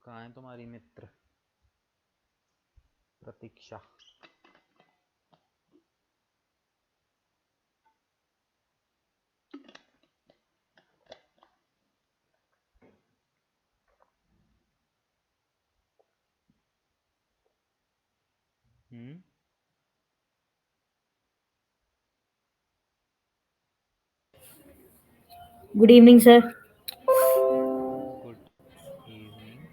कहाँ है तुम्हारी मित्र प्रतीक्षा? हम्म। Good evening sir. Good evening.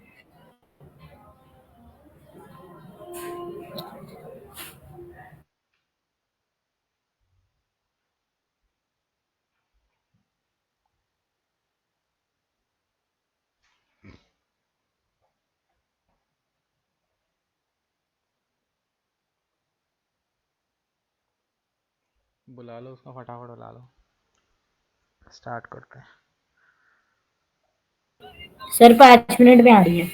बुला लो उसको, फटाफट बुला लो। स्टार्ट करते हैं। सर 5 मिनट में आ रही है।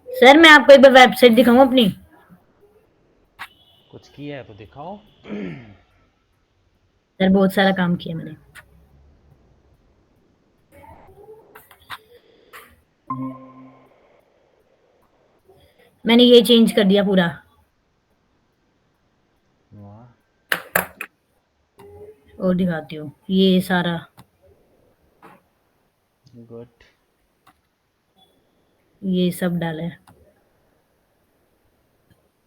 सर मैं आपको एक बार वेबसाइट दिखाऊं अपनी। कुछ किया है तो दिखाओ। सर बहुत सारा काम किया मैंने। मैंने ये चेंज कर दिया पूरा। वाह। और दिखाती हूँ ये सारा। गुड। ये सब डाला है।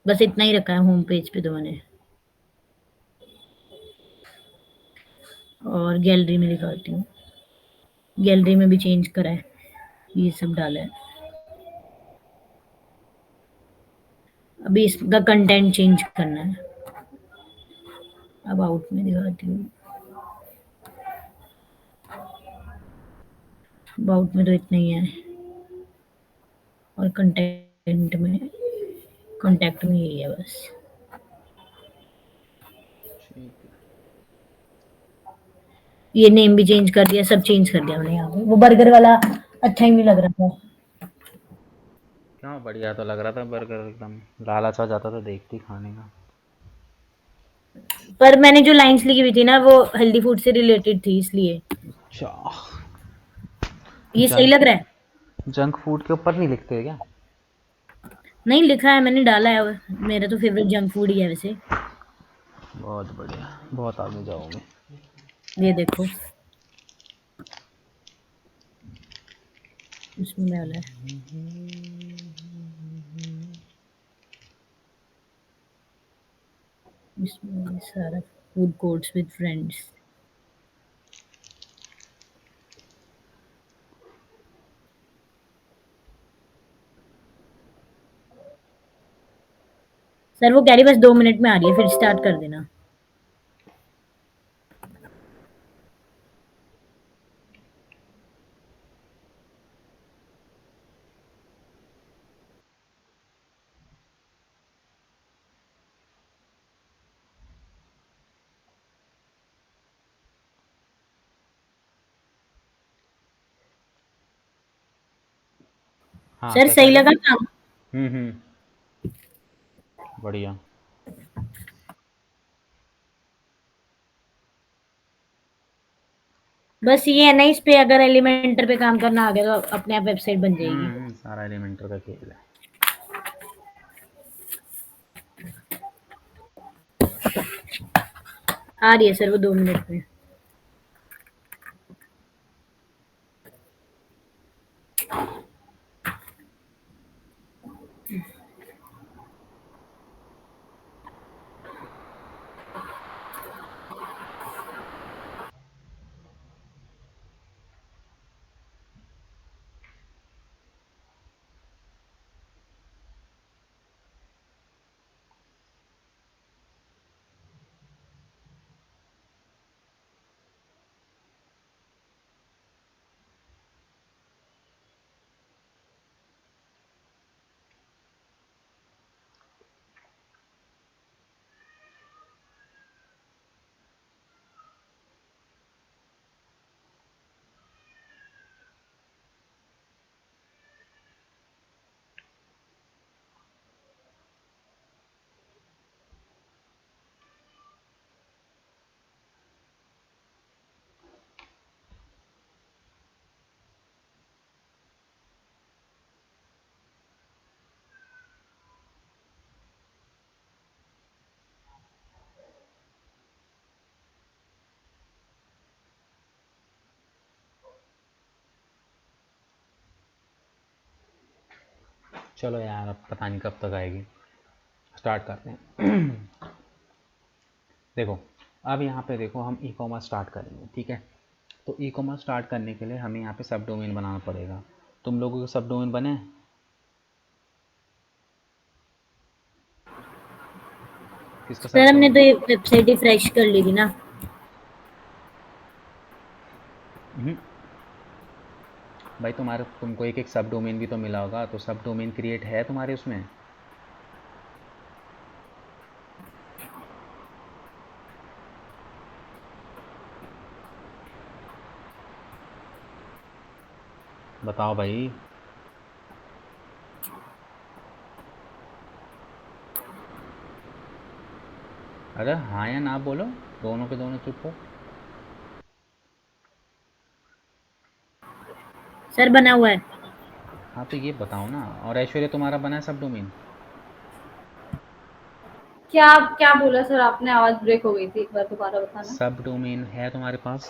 बस इतना ही रखा है होम पेज पे तो मैंने। और गैलरी में दिखाती हूँ। गैलरी में भी चेंज करा है। ये सब डाला है। अभी इसका कंटेंट चेंज करना है। अबाउट में दिखाती हूँ। अबाउट में तो इतना ही है। और कंटेंट में कॉन्टैक्ट में यही है बस। ठीक है। ये नेम भी चेंज कर दिया, सब चेंज कर दिया मैंने यहाँ पे। वो बर्गर वाला अच्छा ही नहीं लग रहा था। क्यों? बढ़िया तो लग रहा था बर्गर, एकदम लालच आ जाता था देखती खाने का। पर मैंने जो लाइंस लिखी हुई थी ना वो हेल्दी फूड से रिलेटेड थी इसलिए। अच्छा। ये सही जंक लग रहा है। जंक फूड के ऊपर नहीं लिखते क्या? नहीं लिखा है, मैंने डाला है। मेरा तो फेवरेट जंक फूड ही है वैसे। बहुत बढ़िया, बहुत आगे जाओगे। ये देखो इसमें डाला है। इसमें सारा food courts with friends. Sir वो कह रही बस 2 मिनट में आ रही है, फिर स्टार्ट कर देना। हाँ, सर क्या कह सही रहे हो? लगा काम। हम्म। बढ़िया। बस ये है ना, इस पे अगर एलिमेंटर पे काम करना आ गया तो अपने आप वेबसाइट बन जाएगी। सारा एलिमेंटर का खेल है। आ रही है सर वो 2 मिनट में। चलो यार, अब पता नहीं कब तक आएगी। स्टार्ट करते हैं। देखो, अब यहाँ पे देखो, हम ई कॉमर्स स्टार्ट करेंगे, ठीक है। तो ई कॉमर्स स्टार्ट करने के लिए हमें यहाँ पे सब डोमेन बनाना पड़ेगा। तुम लोगों के सब डोमेन बने हैं? किसका सर सब हमने तो डोमेन? ये वेबसाइट ही फ्रेश कर ली थी ना। भाई तुम्हारे, तुमको एक एक सब डोमेन भी तो मिला होगा, तो सब डोमेन क्रिएट है तुम्हारे उसमें? बताओ भाई। अरे हाँ या ना बोलो, दोनों के दोनों चुप हो। सर बना हुआ है। हाँ तो ये बताओ ना। और ऐश्वर्या, तुम्हारा बना है सब डोमेन? क्या क्या बोला सर आपने? आवाज ब्रेक हो गई थी, एक बार दोबारा बताना। सब डोमेन है तुम्हारे पास?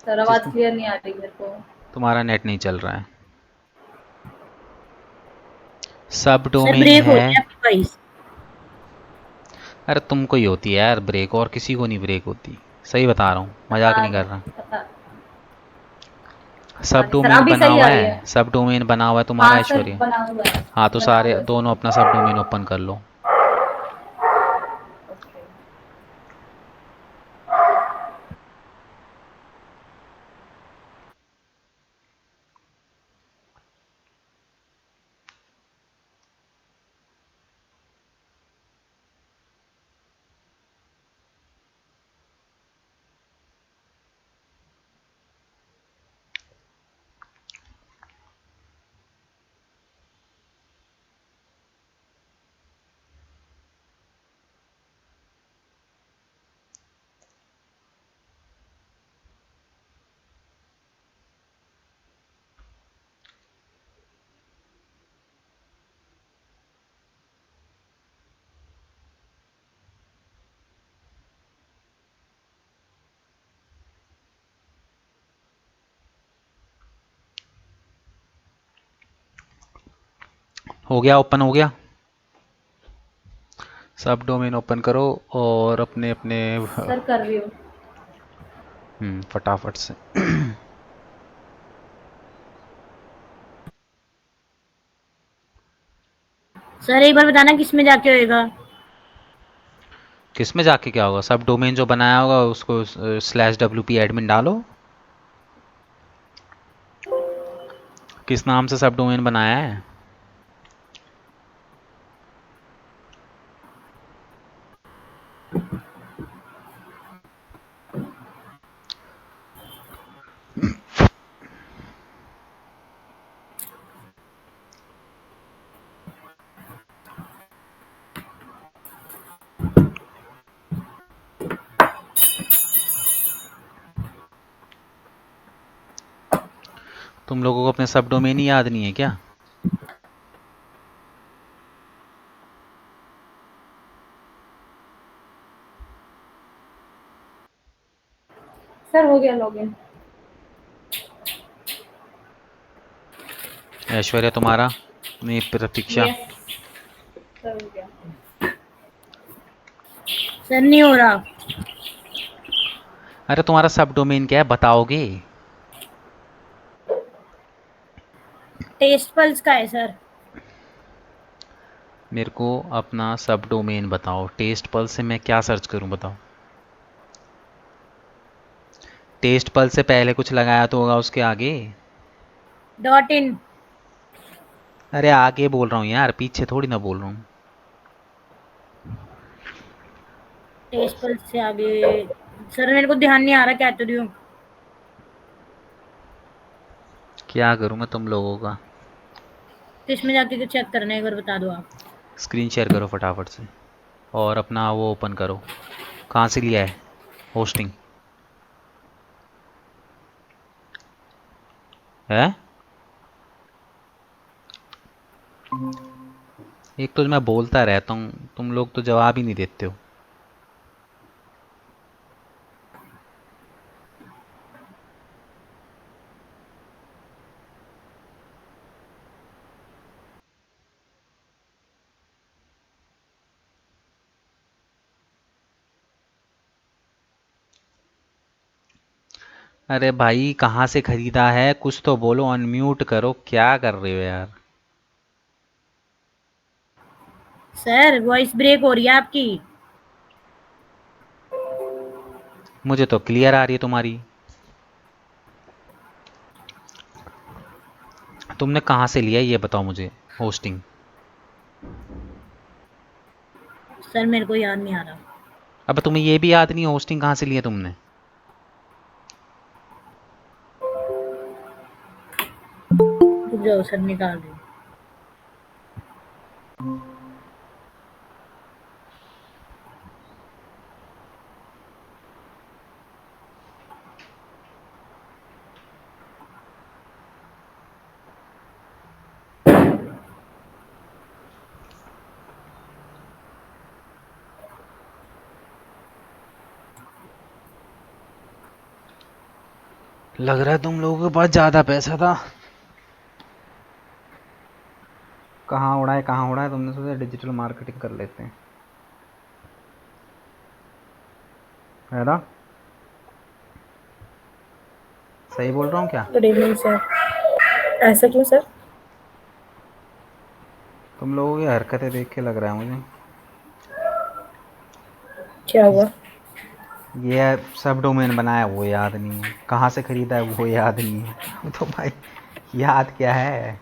सर आवाज जिसमें क्लियर नहीं आ रही मेरे को। तुम्हारा नेट नहीं चल रहा है। सब सर डोमेन ब्रेक हो है। रही है आपकी वॉइस। अरे तुमको ही होती है यार ब्रेक, और किसी को नहीं ब्रेक होती। सही बता रहा हूँ, मजाक पता नहीं कर रहा। पता पता सब नहीं सर, डोमेन अभी बना सही हुआ आ रही है, है। सब डोमेन बना हुआ है तुम्हारा हाँ सर ऐश्वर्या? बना हुआ है। हाँ तो बना सारे हुआ है दोनों सर। अपना सब डोमेन ओपन कर लो। ओके। हो गया, ओपन हो गया। सब डोमेन ओपन करो और अपने अपने सर कर रही हूँ। फटाफट से। सर एक बार बताना किस में जाके होएगा। किस में जाके क्या होगा? सब डोमेन जो बनाया होगा उसको /wp एडमिन डालो। किस नाम से सब डोमेन बनाया है? तुम लोगों को अपने सब डोमेन ही याद नहीं है क्या? सर हो गया लॉगिन। ऐश्वर्या तुम्हारा? नहीं, प्रतीक्षा? यस सर हो गया। सर नहीं हो रहा। अरे तुम्हारा सब डोमेन क्या है, बताओगे? टेस्ट पल्स का है सर। मेरे को अपना सब डोमेन बताओ। टेस्ट पल से मैं क्या सर्च करूं, बताओ। टेस्ट पल से पहले कुछ लगाया तो होगा उसके आगे। .in। अरे आगे बोल रहा हूँ यार, पीछे थोड़ी ना बोल रहा हूँ। टेस्ट पल्स से आगे। सर मेरे को ध्यान नहीं आ रहा, क्या तो रही हूँ। क्या करूँ मैं तुम लोगों का? तो इसमें जाके चेक करना है, एक बार बता दो आप। स्क्रीन शेयर करो फटाफट से, और अपना वो ओपन करो। कहाँ से लिया है होस्टिंग? है एक तो मैं बोलता रहता हूँ, तुम लोग तो जवाब ही नहीं देते हो। अरे भाई कहाँ से खरीदा है, कुछ तो बोलो, अनम्यूट करो, क्या कर रहे हो यार? सर वॉइस ब्रेक हो रही है आपकी। मुझे तो क्लियर आ रही है तुम्हारी। तुमने कहाँ से लिया ये बताओ मुझे, होस्टिंग। सर मेरे को याद नहीं आ रहा। अब तुम्हें ये भी याद नहीं है होस्टिंग कहाँ से लिया तुमने? रुक जाओ सर, निकाल रही हूँ। लग रहा है तुम लोगों के पास ज्यादा पैसा था। कहाँ उड़ा है, तुमने सोचा डिजिटल मार्केटिंग कर लेते हैं, है ना? सही बोल रहा हूँ क्या? Good evening sir. ऐसा क्यों सर? तुम लोगों की हरकतें देख के लग रहा है मुझे। क्या हुआ? ये सब डोमेन बनाया वो याद नहीं है, कहाँ से खरीदा है वो याद नहीं है। तो भाई याद क्या है?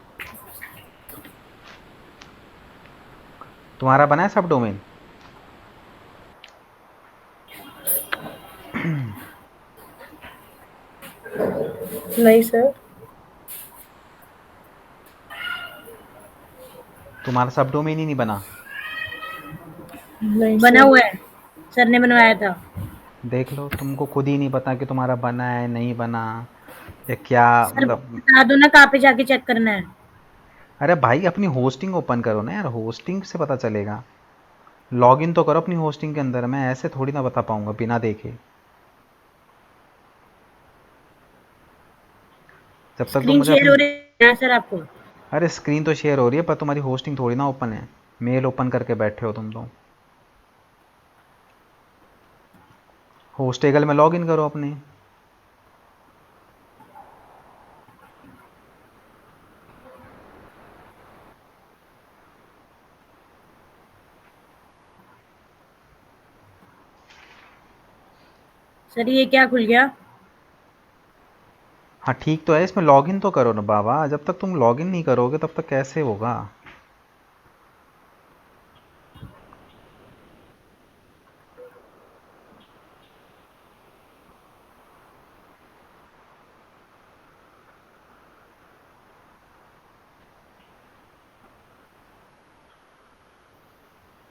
तुम्हारा बना है सब डोमेन? नहीं सर। तुम्हारा सब डोमेन ही नहीं बना? नहीं बना हुआ है, सर ने बनवाया था। देख लो, तुमको खुद ही नहीं पता कि तुम्हारा बना है नहीं बना, या क्या सर मतलब। बता दो ना कहाँ पे जाके चेक करना है। अरे भाई अपनी होस्टिंग ओपन करो ना यार, होस्टिंग से पता चलेगा। लॉगिन तो करो अपनी होस्टिंग के अंदर, मैं ऐसे थोड़ी ना बता पाऊंगा बिना देखे, जब तक तुम स्क्रीन मुझे शेयर अपनी। हो रही है सर आपको? अरे स्क्रीन तो शेयर हो रही है, पर तुम्हारी होस्टिंग थोड़ी ना ओपन है। मेल ओपन करके बैठे हो तुम तो। होस्टेगल में लॉगिन करो अपने। सर ये क्या खुल गया? हाँ ठीक तो है, इसमें लॉगिन तो करो ना बाबा, जब तक तुम लॉगिन नहीं करोगे तब तक कैसे होगा?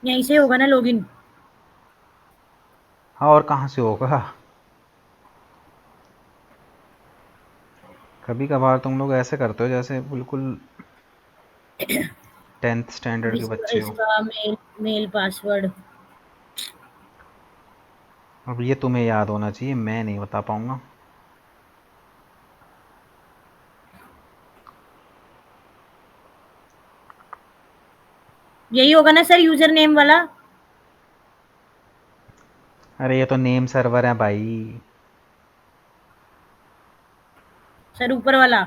यहीं से होगा ना लॉगिन? हाँ और कहाँ से होगा? कभी कभार तुम लोग ऐसे करते हो जैसे बिल्कुल 10th स्टैंडर्ड के बच्चे हो। इसका मेल पासवर्ड अब ये तुम्हें याद होना चाहिए, मैं नहीं बता पाऊंगा। यही होगा ना सर, यूजर नेम वाला? अरे ये तो नेम सर्वर है भाई। सर ऊपर वाला?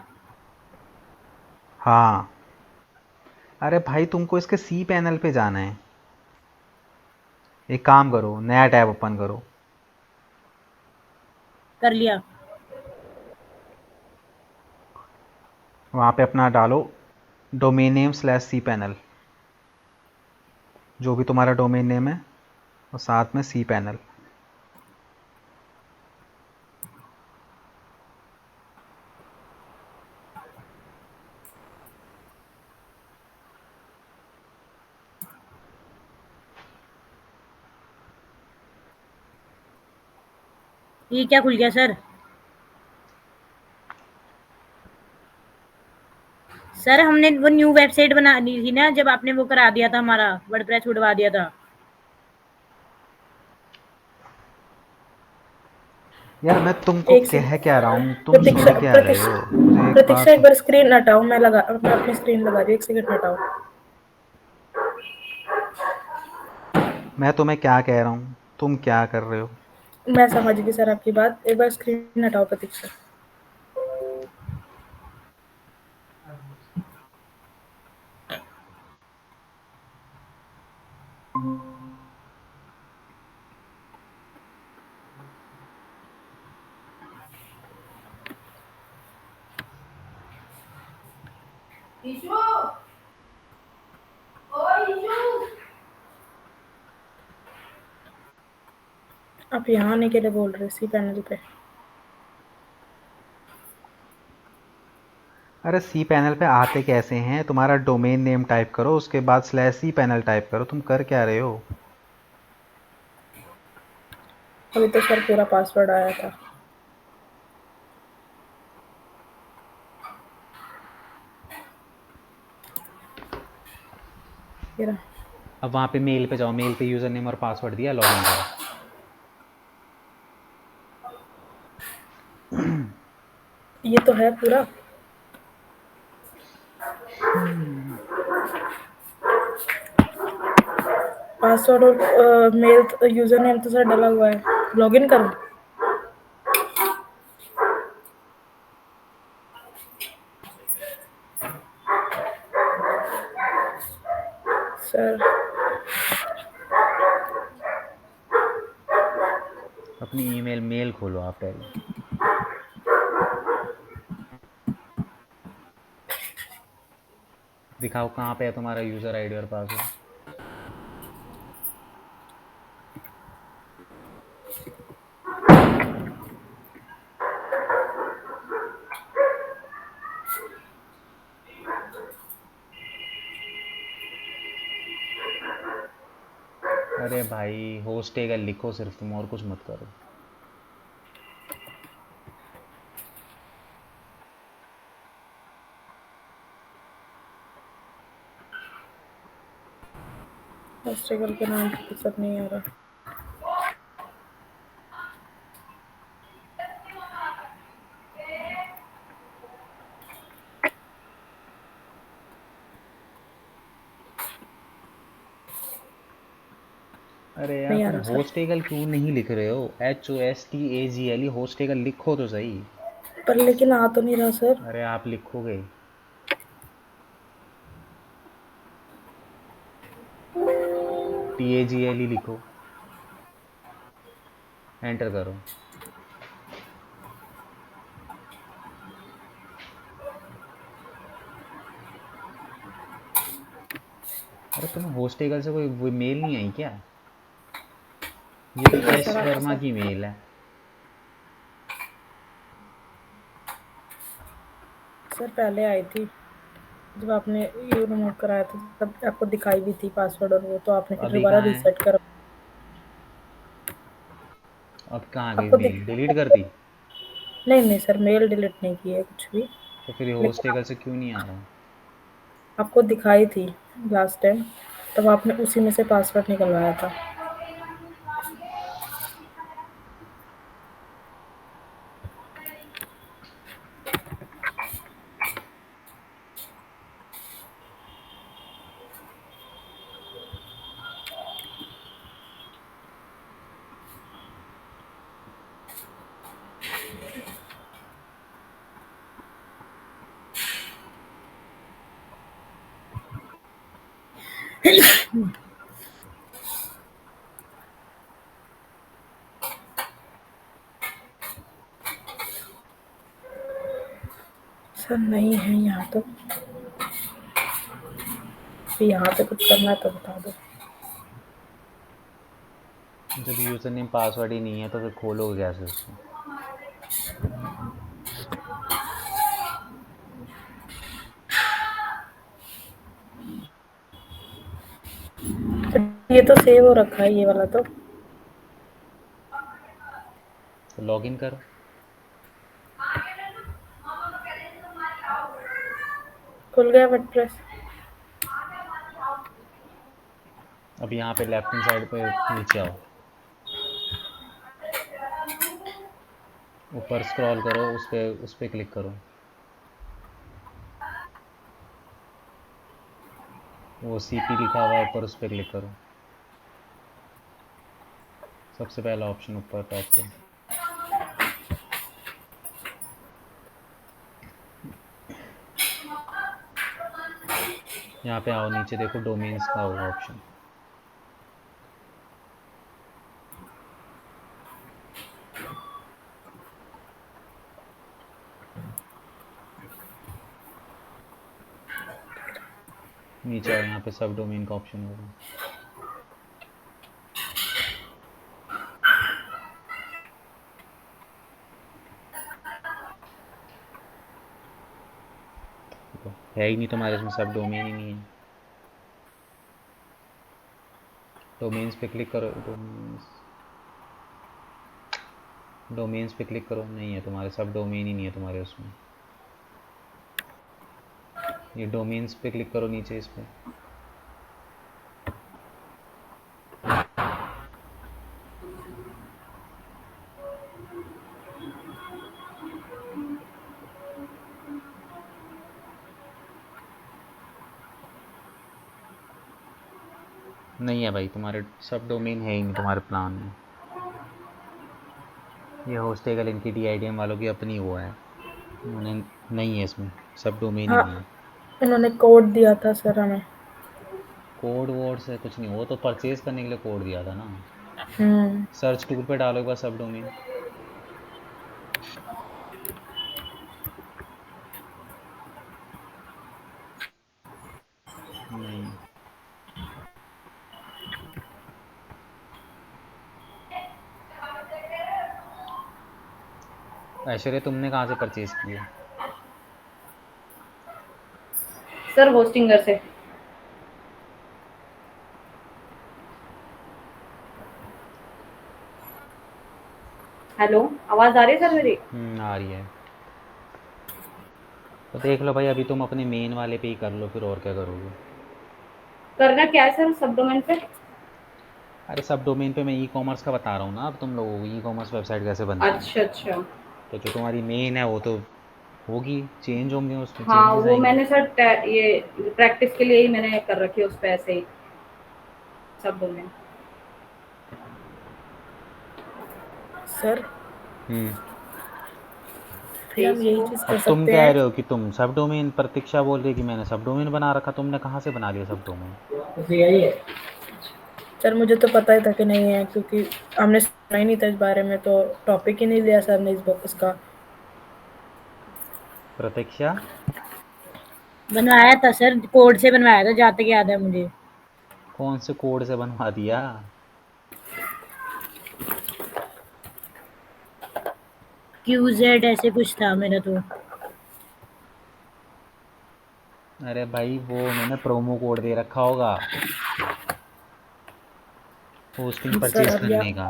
हाँ। अरे भाई तुमको इसके सी पैनल पे जाना है। एक काम करो, नया टैब ओपन करो। कर लिया। वहाँ पे अपना डालो domain name slash C panel, जो भी तुम्हारा डोमेन नेम है, और साथ में सी पैनल। ये क्या खुल गया सर? सर हमने वो न्यू वेबसाइट बना दी थी ना, जब आपने वो करा दिया था, हमारा वर्डप्रेस छुड़वा दिया था। यार मैं तुमको एक कह सेकंड। क्या रहा हूँ, तुम प्रतीक्षा सुन क्या रहे हो? मुझे एक प्रतीक्षा, एक बात। बार स्क्रीन हटाओ। मैं अपनी स्क्रीन लगा रही हूँ, एक सेकंड हटाओ। मैं तुम्हें क्या कह रहा हूँ, तुम क्या कर रहे हो? मैं समझ गई सर आपकी बात, एक बार स्क्रीन हटाओ प्रतीक्षा। आप यहाँ आने के लिए बोल रहे हो सी पैनल पे? अरे सी पैनल पे आते कैसे हैं? तुम्हारा डोमेन नेम टाइप करो, उसके बाद स्लैश सी पैनल टाइप करो। तुम कर क्या रहे हो? अभी तो सर पूरा पासवर्ड आया था। ये रहा। अब वहाँ पे मेल पे जाओ, मेल पे यूज़र नेम और पासवर्ड दिया, लॉगिन करो। ये तो है पूरा। पासवर्ड और मेल यूजर नेम तो सर डला हुआ है। लॉगिन करूँ? सर अपनी ईमेल मेल खोलो आप पहले। दिखाओ कहाँ पे है तुम्हारा यूज़र आईडी और पासवर्ड। अरे भाई होस्टेगल लिखो सिर्फ तुम, और कुछ मत करो। हॉस्टेगल के नाम पे सब नहीं आ रहा। अरे यार नहीं आ तुम रहा सर। होस्टेगल क्यों नहीं लिख रहे हो? HOSTAGL, होस्टेगल लिखो तो सही। पर लेकिन आ तो नहीं रहा सर। अरे आप लिखोगे। TAGL ही लिखो, एंटर करो। अरे तुम्हें होस्टेगल से कोई मेल नहीं आई क्या? ये तो एस सर आता वर्मा सर। की मेल है। सर पहले आई थी, जब आपने यू रिमूव कराया था तब आपको दिखाई भी थी पासवर्ड और वो, तो आपने फिर अभी दोबारा कहाँ है? रीसेट करा। अब कहाँ गई आपको मेल? दिख डिलीट कर दी? नहीं नहीं सर, मेल डिलीट नहीं की है कुछ भी। तो फिर ये लेकिन होस्टेगल से क्यों नहीं आ रहा? आपको दिखाई थी लास्ट टाइम, तब आपने उसी में से पासवर्ड निकलवाया था। सर नहीं है यहाँ तो, फिर यहाँ पे कुछ करना है तो बता दो। जब यूज़र नेम पासवर्ड ही नहीं है तो फिर खोलोगे कैसे उसको? ये तो सेव हो रखा है, ये वाला तो। तो लॉगिन करो। खुल गया वर्डप्रेस। अब यहाँ पे लेफ्ट हैंड साइड पे नीचे आओ, ऊपर स्क्रॉल करो, उस पे क्लिक करो, वो सीपी लिखा हुआ है ऊपर, उस पे क्लिक करो, सबसे पहला ऑप्शन ऊपर टॉप पे। यहाँ पे आओ, नीचे देखो डोमेन्स का होगा ऑप्शन। नीचे आओ, यहाँ पे सब डोमेन का ऑप्शन होगा। देखो है ही नहीं तुम्हारे इसमें, सब डोमेन ही नहीं है। डोमेन्स पे क्लिक करो, डोमेन्स पे क्लिक करो, नहीं है तुम्हारे, सब डोमेन ही नहीं है तुम्हारे उसमें। ये डोमेन्स पे क्लिक करो नीचे इस पे। नहीं है भाई, तुम्हारे सब डोमेन है ही नहीं तुम्हारे प्लान में। ये होस्टेगल इनकी DIDM वालों की अपनी वो है, उन्हें नहीं है इसमें, सब डोमेन ही हाँ, नहीं है। इन्होंने कोड दिया था सर हमें। कोड वोड से कुछ नहीं, वो तो परचेज करने के लिए कोड दिया था ना। हम्म। सर्च टूल पे डालो एक बार सब डोमेन। नहीं है। ऐश्वर्या तुमने कहाँ से परचेज किया? सर होस्टिंगर से। हेलो, आवाज आ रही है सर मेरी? आ रही है। तो देख लो भाई, अभी तुम अपने मेन वाले पे ही कर लो, फिर और क्या करोगे? करना क्या है सर सब डोमेन पे? अरे सब डोमेन पे मैं ई-कॉमर्स का बता रहा हूँ ना, अब तुम लोगों को ई-कॉमर्स वेबसाइट कैसे बनती है। अच्छा अच्छा। तो जो तुम्हारी मेन है वो तो होगी, चेंज होंगे, उसमें हाँ चेंजेस वो आएंगे। मैंने सर ये प्रैक्टिस के लिए ही मैंने कर रखी है उस पे ऐसे ही सब डोमेन। सर हम्म फिर हम यही चीज़ अब कर तुम सकते कह हैं। रहे हो कि तुम सब डोमेन, प्रतीक्षा बोल रही है कि मैंने सब डोमेन बना रखा, तुमने कहाँ से बना लिया सब डोमेन? सर मुझे तो पता ही था कि नहीं है, क्योंकि हमने सुना ही नहीं था इस बारे में, तो टॉपिक ही नहीं लिया सर ने इसका। प्रतीक्षा, बनवाया था सर, कोड से बनवाया था जहाँ तक याद है मुझे। कौन से कोड से बनवा दिया? QZ ऐसे कुछ था मेरा तो। अरे भाई वो उन्होंने प्रोमो कोड दे रखा होगा होस्टिंग सर परचेज अब या करने का।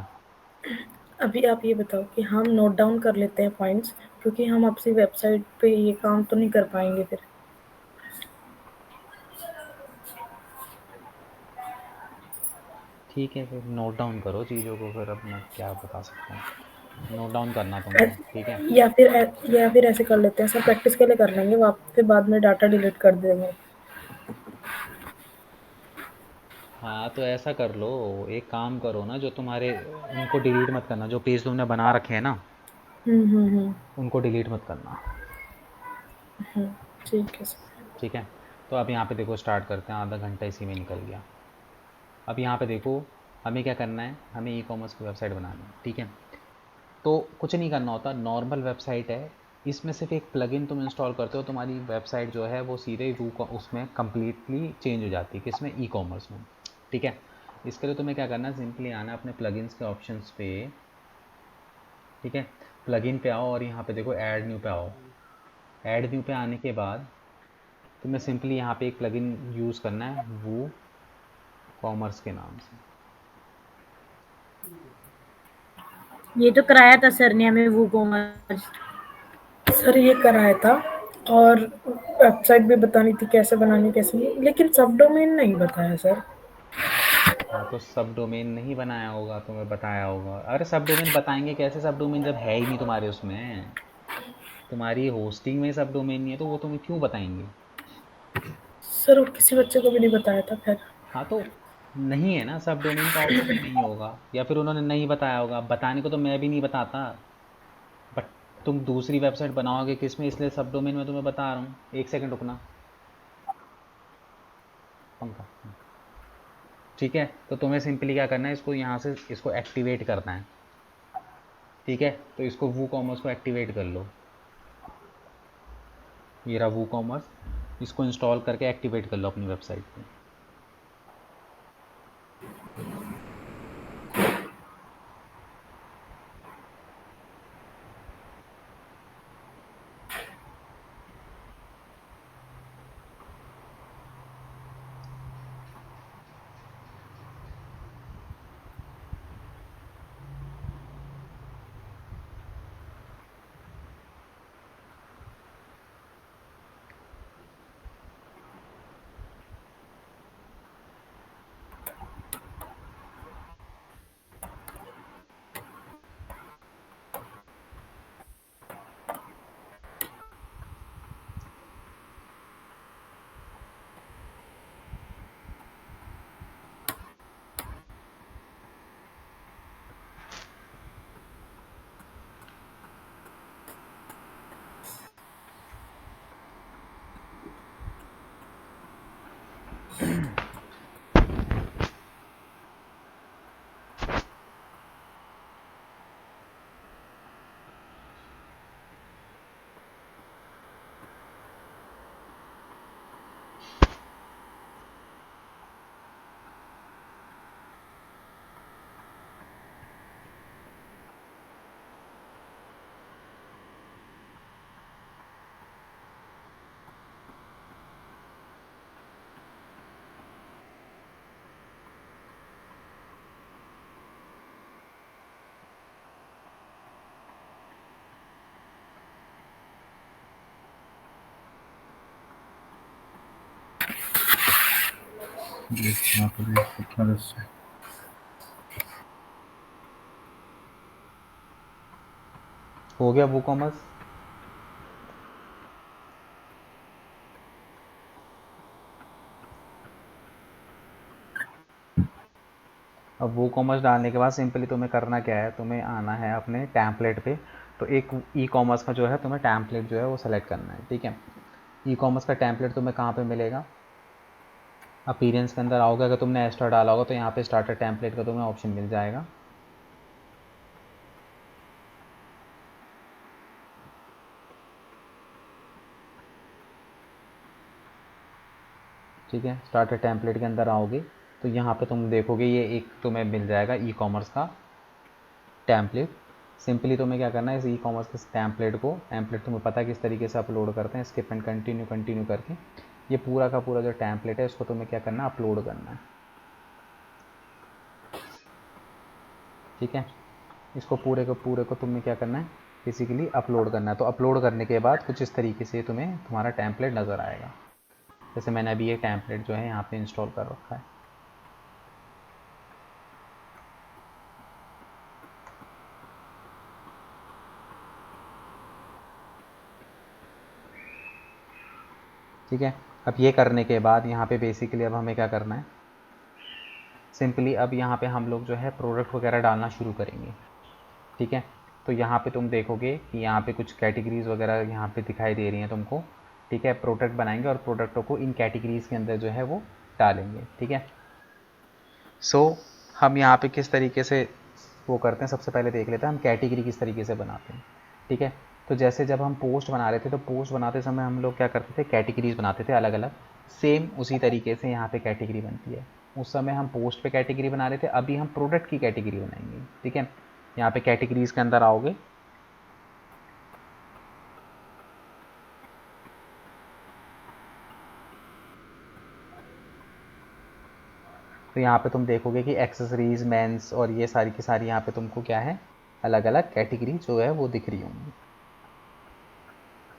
अभी आप ये बताओ कि हम नोट डाउन कर लेते हैं पॉइंट्स, क्योंकि हम आपसी वेबसाइट पे ये काम तो नहीं कर पाएंगे फिर। ठीक है, फिर नोट डाउन करो चीज़ों को, फिर अब मैं क्या बता सकता हूँ। नोट डाउन करना तुमको, ठीक है। या फिर ऐसे कर लेते हैं सर, प्रैक्टिस के लिए कर लेंगे, फिर बाद में डाटा डिलीट कर देंगे। हाँ तो ऐसा कर लो, एक काम करो ना, जो तुम्हारे उनको डिलीट मत करना, जो पेज तुमने बना रखे हैं ना हम्म। उनको डिलीट मत करना, ठीक है सर। ठीक है। तो अब यहाँ पे देखो स्टार्ट करते हैं, आधा घंटा इसी में निकल गया। अब यहाँ पे देखो हमें क्या करना है, हमें ई कॉमर्स की वेबसाइट बनानी है, ठीक है। तो कुछ नहीं करना होता, नॉर्मल वेबसाइट है, इसमें सिर्फ एक प्लगइन तुम इंस्टॉल करते हो, तुम्हारी वेबसाइट जो है वो सीधे उसमें कम्प्लीटली चेंज हो जाती है, किसमें, ई कॉमर्स में, ठीक है। इसके लिए तुम्हें क्या करना है, सिंपली आना अपने प्लगइन्स के ऑप्शंस पे, ठीक है। प्लगइन पे आओ और यहाँ पे देखो ऐड न्यू पे आओ। ऐड न्यू पे आने के बाद तुम्हें सिंपली यहाँ पे एक प्लगइन यूज़ करना है, वो कॉमर्स के नाम से। ये तो कराया था सर ने हमें वो कॉमर्स। सर ये कराया था, और वेबसाइट भी बतानी थी कैसे बनानी कैसे नहीं, लेकिन सब डोमेन नहीं बताया सर। हाँ तो सब डोमेन नहीं बनाया होगा, तुम्हें बताया होगा। अरे सब डोमेन बताएंगे कैसे, सब डोमेन जब है ही नहीं तुम्हारे उसमें, तुम्हारी होस्टिंग में सब डोमेन नहीं है, तो वो तुम्हें क्यों बताएंगे। सर वो किसी बच्चे को भी नहीं बताया था खैर। हाँ तो नहीं है ना, सब डोमेन का ऑप्शन ही नहीं होगा, या फिर उन्होंने नहीं बताया होगा। बताने को तो मैं भी नहीं बताता, बट तुम दूसरी वेबसाइट बनाओगे किस में, इसलिए सब डोमेन में तुम्हें बता रहा हूँ। एक सेकंड रुकना, पंखा। ठीक है, तो तुम्हें सिंपली क्या करना है, इसको यहाँ से इसको एक्टिवेट करना है, ठीक है। तो इसको वो कॉमर्स को एक्टिवेट कर लो, ये रहा वो कॉमर्स, इसको इंस्टॉल करके एक्टिवेट कर लो अपनी वेबसाइट पे। हो गया वो कॉमर्स। अब वो कॉमर्स डालने के बाद सिंपली तुम्हें करना क्या है, तुम्हें आना है अपने टैम्पलेट पे। तो एक ई कॉमर्स का जो है तुम्हें टैम्पलेट जो है वो सेलेक्ट करना है, ठीक है। ई कॉमर्स का टैम्पलेट तुम्हें कहाँ पे मिलेगा, अपीयरेंस के अंदर आओगे, अगर तुमने एक्स्ट्रा डाला होगा तो यहाँ पे स्टार्टर टैम्पलेट का तुम्हें ऑप्शन मिल जाएगा, ठीक है। स्टार्टर टैम्पलेट के अंदर आओगे तो यहाँ पे तुम देखोगे ये एक तुम्हें मिल जाएगा ई कॉमर्स का टैम्पलेट। सिंपली तुम्हें क्या करना है, इस ई कॉमर्स के टैम्पलेट तुम्हें पता है किस तरीके से अपलोड करते हैं, स्किप एंड कंटिन्यू करके ये पूरा का पूरा जो टैम्पलेट है उसको तुम्हें क्या करना है, अपलोड करना है, ठीक है। इसको पूरे को तुम्हें क्या करना है, बेसिकली अपलोड करना है। तो अपलोड करने के बाद कुछ इस तरीके से तुम्हें तुम्हारा टेम्पलेट नज़र आएगा। जैसे मैंने अभी ये टेम्पलेट जो है यहाँ पे इंस्टॉल कर रखा है। ठीक है, अब ये करने के बाद यहाँ पे बेसिकली अब हमें क्या करना है, सिंपली अब यहाँ पे हम लोग जो है प्रोडक्ट वगैरह डालना शुरू करेंगे। ठीक है, तो यहाँ पे तुम देखोगे कि यहाँ पे कुछ कैटेगरीज वगैरह यहाँ पे दिखाई दे रही हैं तुमको। ठीक है, प्रोडक्ट बनाएंगे और प्रोडक्टों को इन कैटेगरीज के अंदर जो है वो डालेंगे। ठीक है, सो हम यहाँ पे किस तरीके से वो करते हैं, सबसे पहले देख लेते हैं हम कैटेगरी किस तरीके से बनाते हैं। ठीक है, तो जैसे जब हम पोस्ट बना रहे थे तो पोस्ट बनाते समय हम लोग क्या करते थे, कैटेगरीज बनाते थे अलग अलग। सेम उसी तरीके से यहाँ पे कैटेगरी बनती है। उस समय हम पोस्ट पे कैटेगरी बना रहे थे, अभी हम प्रोडक्ट की कैटेगरी बनाएंगे। ठीक है, यहाँ पे कैटेगरीज के अंदर आओगे, तो यहाँ पे तुम देखोगे कि एक्सेसरीज, मेंस और ये सारी की सारी यहाँ पे तुमको क्या है, अलग अलग कैटेगरी जो है वो दिख रही होंगी।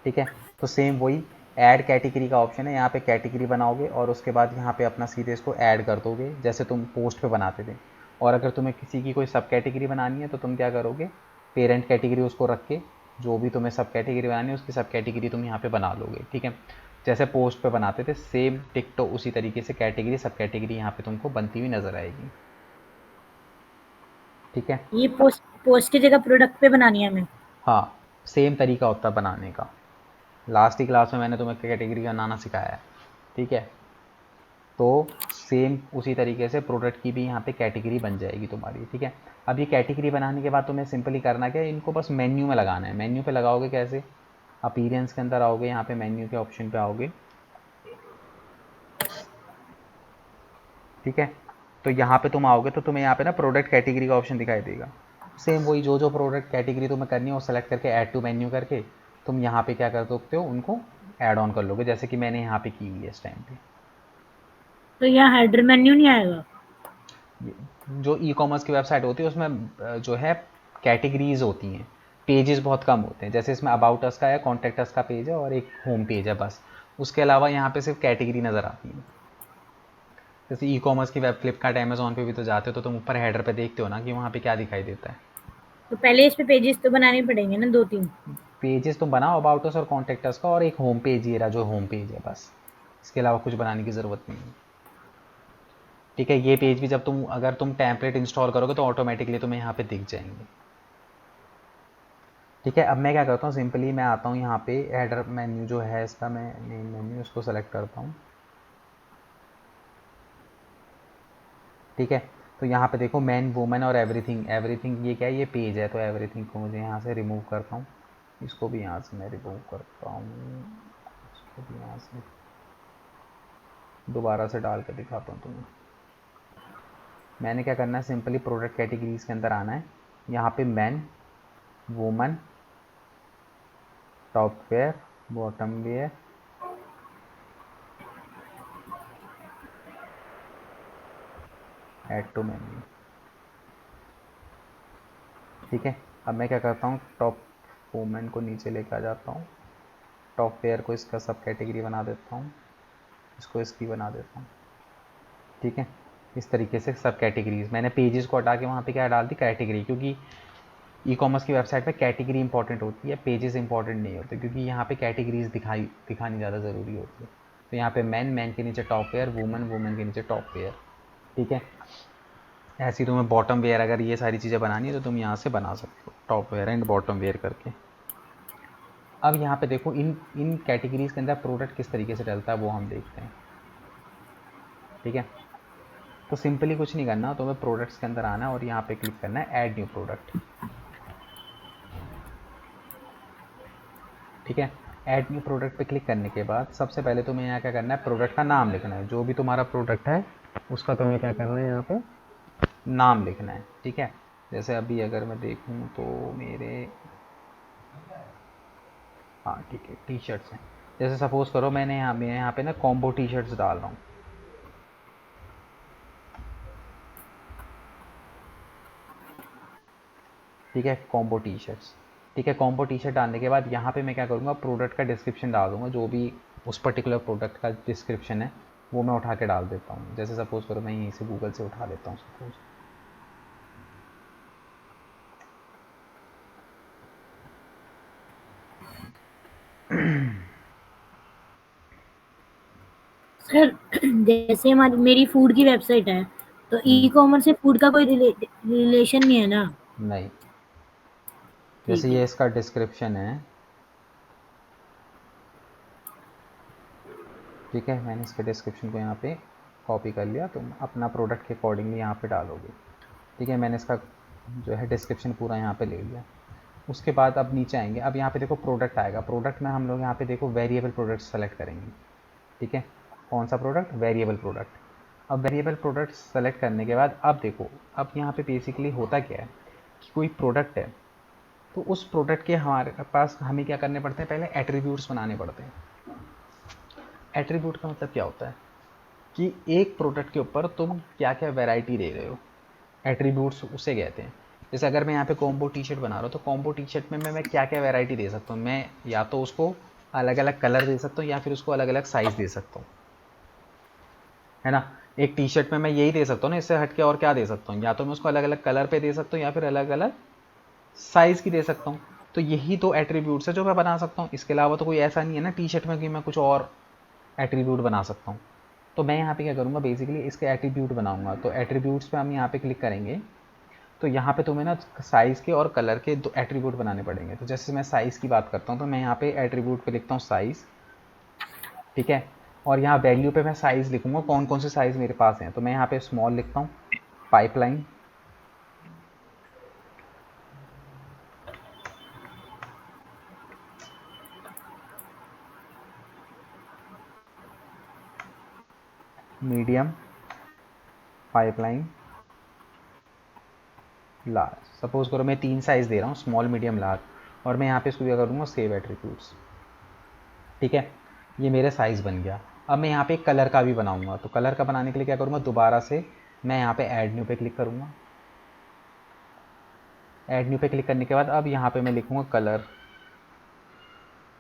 ठीक है, तो सेम वही ऐड कैटेगरी का ऑप्शन है, यहाँ पे कैटेगरी बनाओगे और उसके बाद यहाँ पे अपना सीधे इसको ऐड कर दोगे जैसे तुम पोस्ट पे बनाते थे। और अगर तुम्हें किसी की कोई सब कैटेगरी बनानी है तो तुम क्या करोगे, पेरेंट कैटेगरी उसको रख के जो भी तुम्हें सब कैटेगरी बनानी है उसकी सब कैटेगरी तुम यहाँ पे बना लोगे। ठीक है, जैसे पोस्ट पे बनाते थे सेम टिकटो उसी तरीके से कैटेगरी सब कैटेगरी यहाँ पे तुमको बनती हुई नजर आएगी। ठीक है, ये पोस्ट की जगह प्रोडक्ट पे बनानी है हमें। हाँ सेम तरीका होता है बनाने का। लास्ट ही क्लास में मैंने तुम्हें कैटेगरी बनाना सिखाया है। ठीक है, तो सेम उसी तरीके से प्रोडक्ट की भी यहाँ पे कैटेगरी बन जाएगी तुम्हारी। ठीक है, अब ये कैटेगरी बनाने के बाद तुम्हें सिंपली करना क्या है, इनको बस मेन्यू में लगाना है। मेन्यू पे लगाओगे कैसे, अपीयरेंस के अंदर आओगे, यहाँ पे मेन्यू के ऑप्शन पे आओगे। ठीक है, तो यहाँ पे तुम आओगे तो तुम्हें यहाँ पे ना प्रोडक्ट कैटेगरी का ऑप्शन दिखाई देगा। सेम वही जो प्रोडक्ट कैटेगरी तुम्हें करनी है वो सेलेक्ट करके ऐड टू मेन्यू करके तुम यहाँ पे क्या कर सकते हो, उनको ऐड ऑन कर लोगे, जैसे कि मैंने यहाँ पे की हुई है इस टाइम पे। तो यहाँ हेडर मेन्यू नहीं आएगा? जो ई कॉमर्स की वेबसाइट होती है उसमें जो है कैटेगरीज होती हैं, पेजेस बहुत कम होते हैं। जैसे इसमें अबाउट अस का है, कॉन्टैक्ट अस का पेज है और एक होम पेज है बस। उसके अलावा यहाँ पे सिर्फ कैटेगरी नज़र आती है। जैसे ई कॉमर्स की वेब, फ्लिपकार्ट, अमेजोन पे भी तो जाते हो तो तुम ऊपर हेडर पे देखते हो ना कि वहाँ पे क्या दिखाई देता है। तो पहले इस पे पेजेस तो बनाने पड़ेंगे ना, 2-3 पेजेस तुम बनाओ अबाउट अस और कॉन्टैक्ट अस का, और एक होम पेज ये रहा जो होम पेज है बस। इसके अलावा कुछ बनाने की ज़रूरत नहीं है। ठीक है, ये पेज भी जब तुम अगर तुम टेम्पलेट इंस्टॉल करोगे तो ऑटोमेटिकली तुम्हें यहाँ पे दिख जाएंगे। ठीक है, अब मैं क्या करता हूँ, सिंपली मैं आता हूँ यहाँ पे हेडर मेन्यू जो है इसका, मैं मेन मेन्यू इसको सेलेक्ट करता हूँ। ठीक है, तो यहाँ पे देखो मैन, वुमेन और एवरीथिंग। एवरीथिंग ये क्या है, ये पेज है, तो एवरीथिंग को मुझे यहाँ से रिमूव करता हूँ। इसको भी यहाँ से मैं रिमूव करता हूँ, इसको भी यहाँ से दोबारा से डाल कर दिखाता हूँ तुम्हें। मैंने क्या करना है, सिंपली प्रोडक्ट कैटेगरीज के अंदर आना है। यहाँ पे man, woman, top wear, bottom wear, add to menu. ठीक है, अब मैं क्या करता हूँ, टॉप वुमेन को नीचे लेकर आ जाता हूँ, टॉप वेयर को इसका सब कैटेगरी बना देता हूँ, इसको इसकी बना देता हूँ। ठीक है, इस तरीके से सब कैटेगरीज मैंने पेजेस को हटा के वहाँ पे क्या डाल दी, कैटेगरी। क्योंकि ई कॉमर्स की वेबसाइट पे कैटेगरी इंपॉर्टेंट होती है, पेजेस इंपॉर्टेंट नहीं होते, क्योंकि यहाँ पे कैटेगरीज दिखानी ज़्यादा ज़रूरी होती है। तो यहाँ पे मैन के नीचे टॉप वेयर, वुमन के नीचे टॉप वेयर। ठीक है, ऐसी तुम्हें बॉटम वेयर अगर ये सारी चीज़ें बनानी है तो तुम यहाँ से बना सकते हो, top wear and bottom wear करके। अब यहाँ पे देखो इन कैटेगरीज के अंदर प्रोडक्ट किस तरीके से डलता है वो हम देखते हैं। ठीक है, तो सिंपली कुछ नहीं करना, तुम्हें प्रोडक्ट्स के अंदर आना है और यहाँ पे क्लिक करना है ऐड न्यू प्रोडक्ट। ठीक है, ऐड न्यू प्रोडक्ट पे क्लिक करने के बाद सबसे पहले तुम्हें यहाँ क्या करना है, प्रोडक्ट का नाम लिखना है। जो भी तुम्हारा प्रोडक्ट है उसका तुम्हें क्या करना है, यहाँ पे नाम लिखना है। ठीक है, जैसे अभी अगर मैं देखूँ तो मेरे, हाँ ठीक है, टी शर्ट्स हैं। जैसे सपोज़ करो मैं यहाँ पे ना कॉम्बो टी शर्ट्स डाल रहा हूँ। ठीक है, कॉम्बो टी शर्ट्स। ठीक है, कॉम्बो टी शर्ट डालने के बाद यहाँ पे मैं क्या करूँगा, प्रोडक्ट का डिस्क्रिप्शन डाल दूँगा, जो भी उस पर्टिकुलर प्रोडक्ट का डिस्क्रिप्शन है वो मैं उठा के डाल देता हूँ। जैसे सपोज़ करो मैं यहीं से गूगल से उठा लेता हूँ सपोज़। सर जैसे हमारी मेरी फूड की वेबसाइट है, तो ई कॉमर्स से फूड का कोई रिलेशन नहीं है ना? नहीं, ठीक जैसे है। ये इसका डिस्क्रिप्शन है, ठीक है, मैंने इसके डिस्क्रिप्शन को यहाँ पे कॉपी कर लिया, तुम अपना प्रोडक्ट के अकॉर्डिंगली यहाँ पे डालोगे। ठीक है, मैंने इसका जो है डिस्क्रिप्शन पूरा यहाँ पे ले लिया। उसके बाद अब नीचे आएंगे, अब यहाँ पे देखो प्रोडक्ट आएगा। प्रोडक्ट में हम लोग यहाँ पे देखो वेरिएबल प्रोडक्ट सेलेक्ट करेंगे। ठीक है, कौन सा प्रोडक्ट? Variable product. अब वेरिएबल प्रोडक्ट सेलेक्ट करने के बाद अब देखो, अब यहाँ पे बेसिकली होता क्या है कि कोई प्रोडक्ट है तो उस प्रोडक्ट के हमारे पास हमें क्या करने पड़ते हैं, पहले एट्रीब्यूट्स बनाने पड़ते हैं। एट्रीब्यूट का मतलब क्या होता है कि एक प्रोडक्ट के ऊपर तुम क्या क्या वैरायटी दे रहे हो, एट्रीब्यूट्स उसे कहते हैं। जैसे अगर मैं यहाँ पे कॉम्बो टी शर्ट बना रहा हूँ तो कॉम्बो टी शर्ट में मैं क्या क्या वैरायटी दे सकता हूँ, मैं या तो उसको अलग अलग कलर दे सकता हूँ या फिर उसको अलग अलग साइज़ दे सकता हूँ, है ना। एक टी शर्ट में मैं यही दे सकता हूँ ना, इससे हट के और क्या दे सकता हूँ, या तो मैं उसको अलग अलग कलर पे दे सकता हूँ या फिर अलग अलग साइज़ की दे सकता हूँ। तो यही तो एट्रीब्यूट्स है जो मैं बना सकता हूँ। इसके अलावा तो कोई ऐसा नहीं है ना टी शर्ट में कि मैं कुछ और एट्रीब्यूट बना सकता हूँ। तो मैं यहाँ पे क्या करूँगा, बेसिकली इसके एट्रीब्यूट बनाऊंगा। तो एट्रीब्यूट्स पे हम यहाँ पे क्लिक करेंगे तो यहाँ पे तुम्हें ना साइज़ के और कलर के दो एट्रीब्यूट बनाने पड़ेंगे। तो जैसे मैं साइज़ की बात करता हूँ तो मैं यहाँ पे एट्रीब्यूट पे लिखता हूँ साइज़। ठीक है, और यहाँ वैल्यू पे मैं साइज़ लिखूँगा, कौन कौन से साइज़ मेरे पास हैं। तो मैं यहाँ पे स्मॉल लिखता हूँ, pipeline, medium, pipeline, large. Suppose करो मैं 3 साइज़ दे रहा हूँ, स्मॉल, मीडियम, लार्ज, और मैं यहाँ पे इसको क्या करूँगा, सेव एट्रीब्यूट्स। ठीक है, ये मेरे साइज़ बन गया। अब मैं यहाँ पे एक कलर का भी बनाऊंगा। तो कलर का बनाने के लिए क्या करूँगा, दोबारा से मैं यहाँ पे ऐड न्यू पे क्लिक करूँगा। ऐड न्यू पे क्लिक करने के बाद अब यहाँ पे मैं लिखूँगा कलर।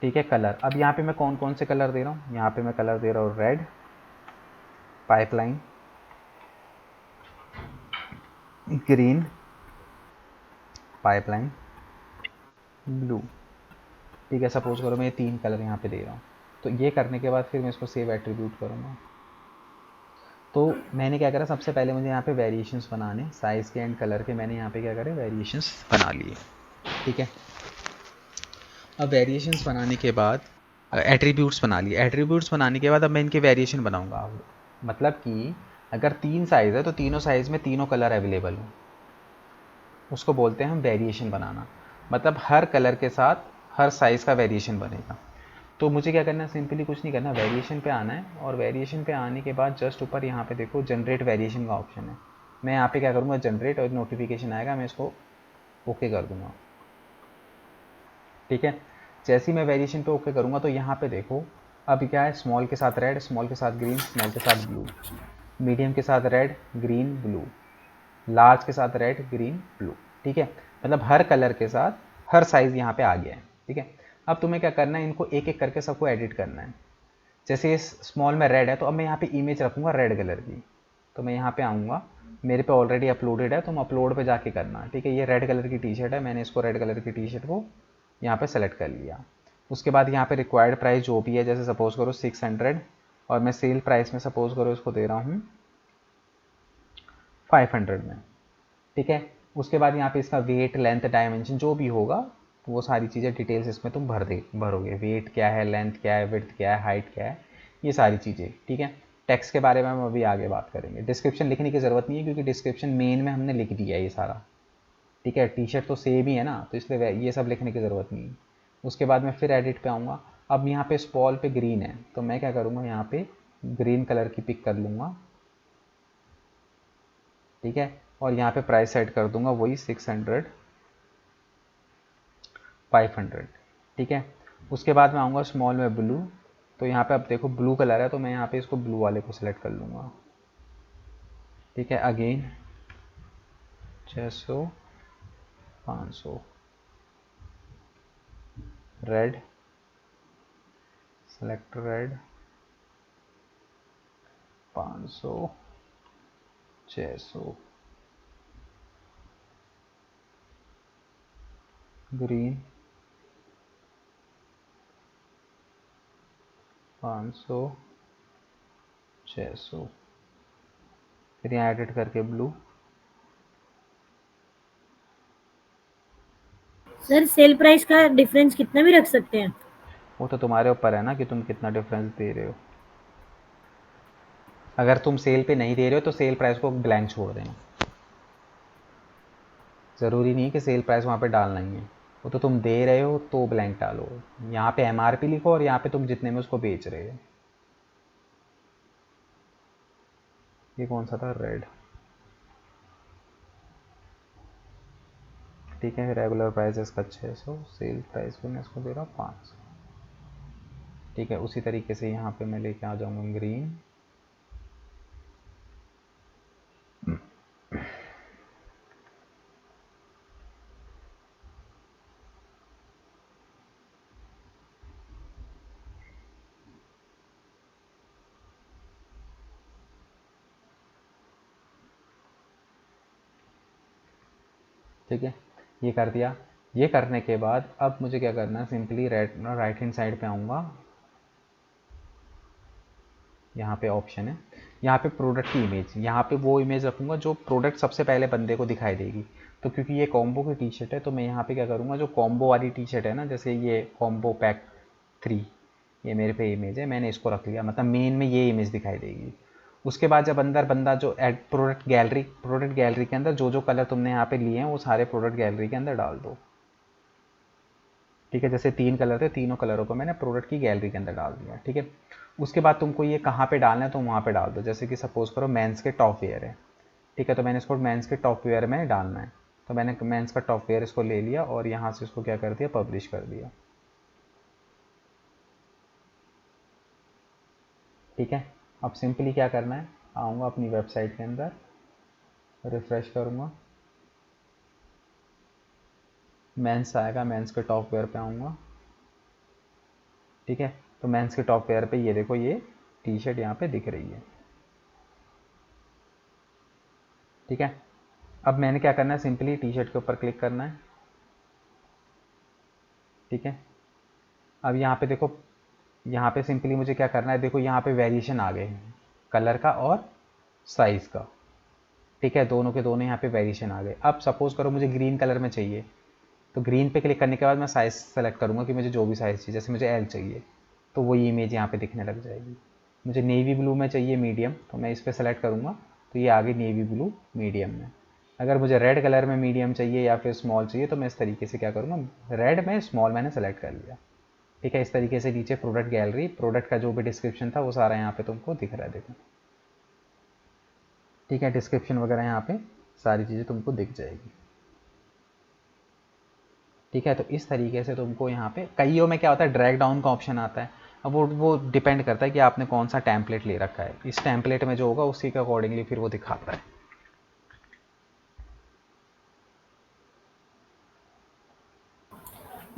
ठीक है, कलर। अब यहाँ पे मैं कौन कौन से कलर दे रहा हूँ, यहाँ पे मैं कलर दे रहा हूँ red, pipeline, green, pipeline, blue. ठीक है, सपोज करो मैं ये 3 कलर यहाँ पे दे रहा हूँ। तो ये करने के बाद फिर मैं इसको सेव एट्रीब्यूट करूँगा। तो मैंने क्या करा, सबसे पहले मुझे यहाँ पे वेरिएशंस बनाने, साइज़ के एंड कलर के मैंने यहाँ पे क्या करे, वेरिएशंस बना लिए। ठीक है, अब वेरिएशंस बनाने के बाद एट्रीब्यूट्स बना लिए। एट्रीब्यूट्स बनाने के बाद अब मैं इनके वेरिएशन बनाऊंगा। मतलब कि अगर 3 साइज़ है तो तीनों साइज़ में तीनों कलर अवेलेबल हो, उसको बोलते हैं हम वेरिएशन बनाना। मतलब हर कलर के साथ हर साइज़ का वेरिएशन बनेगा। तो मुझे क्या करना है, सिंपली कुछ नहीं करना, वेरिएशन पे आना है, और वेरिएशन पे आने के बाद जस्ट ऊपर यहाँ पे देखो जनरेट वेरिएशन का ऑप्शन है। मैं यहाँ पे क्या करूँगा, जनरेट, और नोटिफिकेशन आएगा, मैं इसको ओके कर दूँगा। ठीक है, जैसे ही मैं वेरिएशन पे ओके करूँगा तो यहाँ पे देखो अब क्या है, स्मॉल के साथ रेड, स्मॉल के साथ ग्रीन, स्मॉल के साथ ब्लू, मीडियम के साथ रेड, ग्रीन, ब्लू, लार्ज के साथ रेड, ग्रीन, ब्लू। ठीक है, मतलब हर कलर के साथ हर साइज़ यहाँ पे आ गया है। ठीक है, अब तुम्हें क्या करना है, इनको एक एक करके सबको एडिट करना है। जैसे इस स्मॉल में रेड है तो अब मैं यहाँ पे इमेज रखूँगा रेड कलर की। तो मैं यहाँ पे आऊँगा, मेरे पे ऑलरेडी अपलोडेड है, तुम अपलोड पे जाके करना। ठीक है, ये रेड कलर की टी शर्ट है, मैंने इसको रेड कलर की टी शर्ट को यहाँ पे सेलेक्ट कर लिया। उसके बाद यहाँ पे रिक्वायर्ड प्राइस जो भी है, जैसे सपोज़ करो 600, और मैं सेल प्राइस में सपोज़ करो इसको दे रहा हूँ 500 में। ठीक है, उसके बाद यहाँ पे इसका वेट, लेंथ, डायमेंशन जो भी होगा वो सारी चीज़ें डिटेल्स इसमें तुम भरोगे। वेट क्या है, लेंथ क्या है, विड्थ क्या है, हाइट क्या है, ये सारी चीज़ें। ठीक है, टेक्स्ट के बारे में हम अभी आगे बात करेंगे। डिस्क्रिप्शन लिखने की ज़रूरत नहीं है क्योंकि डिस्क्रिप्शन मेन में हमने लिख दिया है ये सारा। ठीक है, टी शर्ट तो सेम ही है ना, तो इसलिए ये सब लिखने की ज़रूरत नहीं है। उसके बाद मैं फिर एडिट पे आऊँगा। अब यहाँ पे स्पॉल पे ग्रीन है तो मैं क्या करूँगा, यहाँ पे ग्रीन कलर की पिक कर लूँगा। ठीक है, और यहाँ पे प्राइस सेट कर दूंगा वही 600, 500। ठीक है, उसके बाद मैं आऊँगा स्मॉल में ब्लू। तो यहाँ पे अब देखो ब्लू कलर है तो मैं यहाँ पे इसको ब्लू वाले को सिलेक्ट कर लूँगा। ठीक है, again 600 500, red, select red 500, 600, green 500, 600, फिर यहाँ एडिट करके ब्लू। सर सेल प्राइस का डिफरेंस कितना भी रख सकते हैं? वो तो तुम्हारे ऊपर है ना कि तुम कितना डिफरेंस दे रहे हो। अगर तुम सेल पे नहीं दे रहे हो तो सेल प्राइस को ब्लैंक छोड़ देना, ज़रूरी नहीं कि सेल प्राइस वहाँ पे डालना ही है। वो तो तुम दे रहे हो तो ब्लैंक डालो। यहाँ पे MRP लिखो और यहाँ पे तुम जितने में उसको बेच रहे हो। ये कौन सा था? रेड। ठीक है, रेगुलर प्राइस इसका 600, सेल प्राइस पे मैं इसको दे रहा हूँ 500। ठीक है, उसी तरीके से यहाँ पे मैं लेके आ जाऊँगा ग्रीन, ठीक है, ये कर दिया। ये करने के बाद अब मुझे क्या करना है, सिंपली राइट हैंड साइड पे आऊँगा, यहाँ पे ऑप्शन है, यहाँ पे प्रोडक्ट की इमेज, यहाँ पे वो इमेज रखूँगा जो प्रोडक्ट सबसे पहले बंदे को दिखाई देगी। तो क्योंकि ये कॉम्बो की टी शर्ट है तो मैं यहाँ पे क्या करूँगा, जो कॉम्बो वाली टी शर्ट है ना, जैसे ये कॉम्बो पैक 3, ये मेरे पे इमेज है, मैंने इसको रख लिया, मतलब मेन में ये इमेज दिखाई देगी। उसके बाद जब अंदर बंदा जो एड प्रोडक्ट गैलरी के अंदर जो जो कलर तुमने यहाँ पे लिए हैं वो सारे प्रोडक्ट गैलरी के अंदर डाल दो। ठीक है, जैसे 3 कलर थे, तीनों कलरों को मैंने प्रोडक्ट की गैलरी के अंदर डाल दिया। ठीक है, उसके बाद तुमको ये कहाँ पे डालना है तो वहाँ पे डाल दो। जैसे कि सपोज करो मेंस के टॉप वेयर है, ठीक है, तो मैंने इसको मेंस के टॉप वेयर में डालना है, तो मैंने मेंस का टॉप वेयर इसको ले लिया और यहाँ से इसको क्या कर दिया, पब्लिश कर दिया। ठीक है, अब सिंपली क्या करना है, आऊँगा अपनी वेबसाइट के अंदर, रिफ्रेश करूँगा, मेंस आएगा, मेंस के टॉप वेयर पे आऊँगा। ठीक है, तो मेंस के टॉप वेयर पे ये देखो, ये टी शर्ट यहाँ पे दिख रही है। ठीक है, अब मैंने क्या करना है, सिंपली टी शर्ट के ऊपर क्लिक करना है। ठीक है, अब यहाँ पे देखो, यहाँ पे सिंपली मुझे क्या करना है, देखो यहाँ पे वेरिएशन आ गए हैं कलर का और साइज़ का। ठीक है, दोनों के दोनों यहाँ पे वेरिएशन आ गए। अब सपोज करो मुझे ग्रीन कलर में चाहिए, तो ग्रीन पे क्लिक करने के बाद मैं साइज़ सेलेक्ट करूँगा कि मुझे जो भी साइज़ चाहिए, जैसे मुझे L चाहिए तो वही इमेज यहाँ पे दिखने लग जाएगी। मुझे नेवी ब्लू में चाहिए मीडियम, तो मैं इस पर सेलेक्ट करूँगा तो ये आगे नेवी ब्लू मीडियम में। अगर मुझे रेड कलर में मीडियम चाहिए या फिर स्मॉल चाहिए तो मैं इस तरीके से क्या करूँगा, रेड में स्मॉल मैंने सेलेक्ट कर लिया। ठीक है, इस तरीके से नीचे प्रोडक्ट गैलरी, प्रोडक्ट का जो भी डिस्क्रिप्शन था वो सारा यहाँ पे तुमको दिख रहा है, देखो। ठीक है, डिस्क्रिप्शन वगैरह यहाँ पे सारी चीज़ें तुमको दिख जाएगी। ठीक है, तो इस तरीके से तुमको यहाँ पे कईयों में क्या होता है, ड्रैग डाउन का ऑप्शन आता है। अब वो डिपेंड करता है कि आपने कौन सा टेम्पलेट ले रखा है। इस टेम्पलेट में जो होगा उसी के अकॉर्डिंगली फिर वो दिखाता है।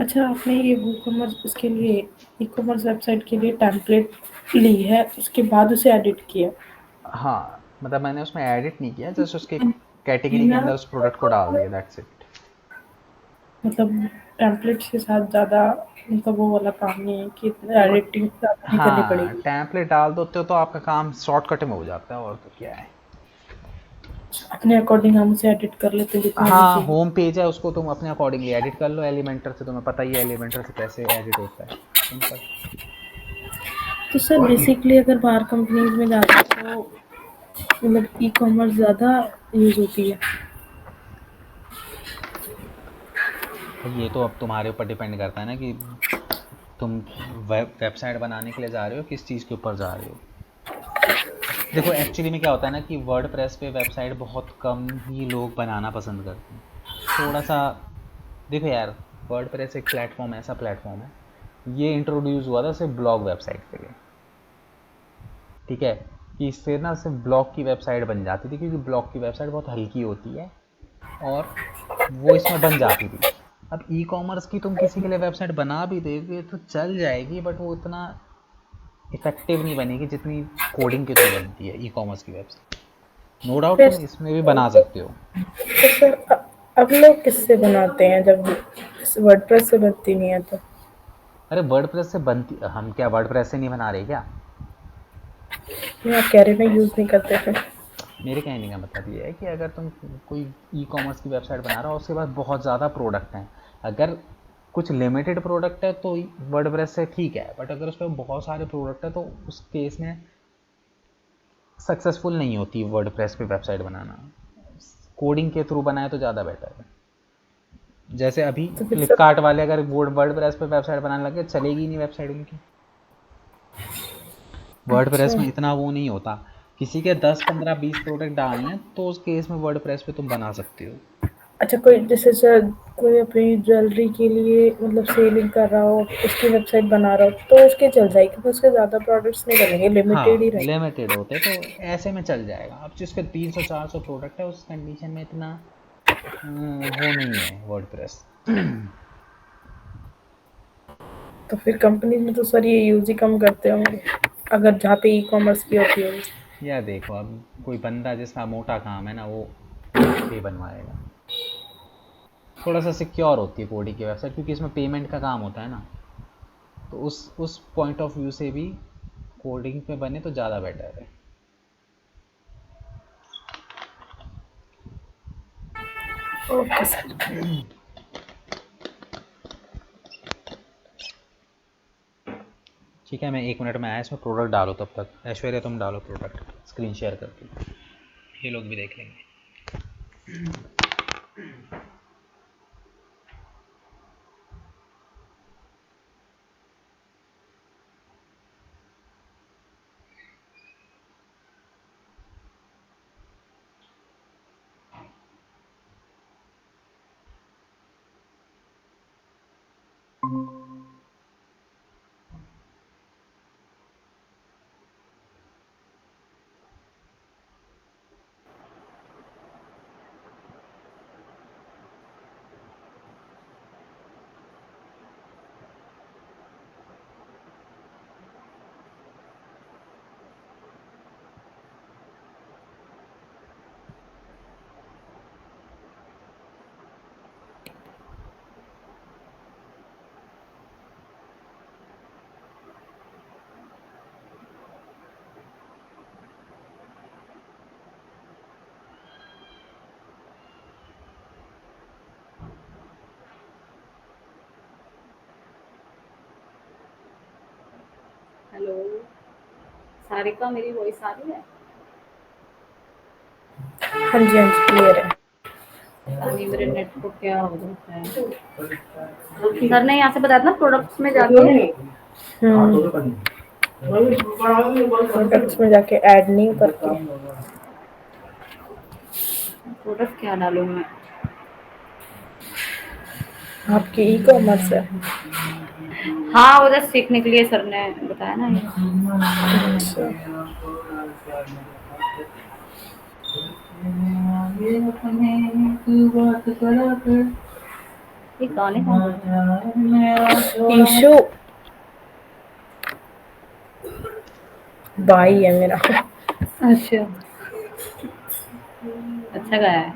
अच्छा, आपने ये वूकॉमर्स इसके लिए ई कॉमर्स वेबसाइट के लिए टेम्पलेट ली है, उसके बाद उसे एडिट किया? हाँ, मतलब मैंने उसमें एडिट नहीं किया, जस्ट उसके कैटेगरी के अंदर उस प्रोडक्ट को डाल दिया, दैट्स इट। मतलब टेम्पलेट्स के साथ ज़्यादा मतलब वो वाला काम नहीं है कि एडिटिंग ज़्यादा नहीं करनी हाँ, पड़ेगी। टेम्पलेट डाल दो तो आपका काम शॉर्टकट में हो जाता है, और तो क्या है। अपने अकॉर्डिंग हम उसे एडिट कर लेते हैं जितना भी हाँ, चाहिए। होम पेज है, उसको तुम अपने अकॉर्डिंगली एडिट कर लो। एलिमेंटर से तुम्हें पता ही है एलिमेंटर से कैसे एडिट होता है, सिंपल। तो सर बेसिकली अगर बाहर कंपनीज में जाते हैं तो मतलब ई कॉमर्स ज़्यादा यूज़ होती है। ये तो अब तुम्हारे ऊपर डिपेंड करता है ना कि तुम वेबसाइट बनाने के लिए जा रहे हो, किस चीज़ के ऊपर जा रहे हो। देखो एक्चुअली में क्या होता है ना कि वर्डप्रेस पे वेबसाइट बहुत कम ही लोग बनाना पसंद करते हैं, थोड़ा सा। देखो यार, वर्डप्रेस एक प्लेटफॉर्म, ऐसा प्लेटफॉर्म है, ये इंट्रोड्यूस हुआ था सिर्फ ब्लॉग वेबसाइट के लिए। ठीक है, कि इससे ना सिर्फ ब्लॉग की वेबसाइट बन जाती थी, क्योंकि ब्लॉग की वेबसाइट बहुत हल्की होती है, और वो इसमें बन जाती थी। अब ई कॉमर्स की तुम किसी के लिए वेबसाइट बना भी दोगे तो चल जाएगी, बट वो उतना इफेक्टिव नहीं बनेगी जितनी कोडिंग के थ्रू बनती है ई कॉमर्स की वेबसाइट। नो डाउट फिर तुम इसमें भी बना सकते हो। तो सर अब लोग किससे बनाते हैं जब वर्डप्रेस से बनती नहीं है तो? अरे वर्डप्रेस से बनती, हम क्या वर्डप्रेस से नहीं बना रहे क्या? नहीं, आप कह रहे हैं यूज़ नहीं करते फिर। मेरे कहने का मतलब ये है कि अगर तुम कोई ई कॉमर्स की वेबसाइट बना रहे हो, उसके पास बहुत ज़्यादा प्रोडक्ट हैं, अगर कुछ लिमिटेड प्रोडक्ट है तो वर्डप्रेस से ठीक है, बट अगर उस पर बहुत सारे प्रोडक्ट है तो उस केस में सक्सेसफुल नहीं होती वर्डप्रेस पे वेबसाइट बनाना। कोडिंग के थ्रू बनाए तो ज़्यादा बेटर है। जैसे अभी तो फिर सर फ्लिपकार्ट वाले अगर वर्डप्रेस पे वेबसाइट बनाने लगे, चलेगी नहीं वेबसाइट उनकी। वर्डप्रेस अच्छा में इतना वो नहीं होता, किसी के 10 15 20 प्रोडक्ट डालने हैं तो उस केस में वर्डप्रेस पे तुम बना सकते हो। अच्छा, कोई जैसे सर कोई अपनी ज्वेलरी के लिए मतलब सेलिंग कर रहा हो, उसकी वेबसाइट बना रहा हो तो उसके चल जाएगी, क्योंकि उसके ज़्यादा प्रोडक्ट्स नहीं बनेंगे, लिमिटेड ही हाँ रहेंगे। लिमिटेड होते तो ऐसे में चल जाएगा। अब जिसके 300 400 प्रोडक्ट है उस कंडीशन में इतना वो नहीं है वर्डप्रेस। तो फिर कंपनी में तो सर ये यूज़ ही कम करते होंगे, अगर जहाँ पे ई कॉमर्स की होती होगी। या देखो, अब कोई बंदा जिसका मोटा काम है ना, वो पे बनवाएगा। थोड़ा सा सिक्योर होती है कोडिंग की वेबसाइट, क्योंकि इसमें पेमेंट का काम होता है ना, तो उस पॉइंट ऑफ व्यू से भी कोडिंग पे बने तो ज़्यादा बेटर है। Okay sir. ठीक है, मैं 1 मिनट में आया, इसमें प्रोडक्ट डालो, तब तक ऐश्वर्या तुम डालो प्रोडक्ट स्क्रीन शेयर करके, ये लोग भी देख लेंगे। हेलो सारिका, मेरी वॉइस आ रही है? हाँ जी, हाँ जी, क्लियर है। पता नहीं मेरे नेट को क्या हो जाता है। सर ने यहाँ से बताया था ना प्रोडक्ट्स में जाके, प्रोडक्ट्स में जाके ऐड नहीं करते। प्रोडक्ट क्या डालूँ मैं? आपकी ई कॉमर्स है? हाँ, वो जस्ट सीखने के लिए सर ने बताया ना ये। अच्छा। ये गाने कौन ईशु भाई है मेरा। अच्छा, अच्छा गाया है।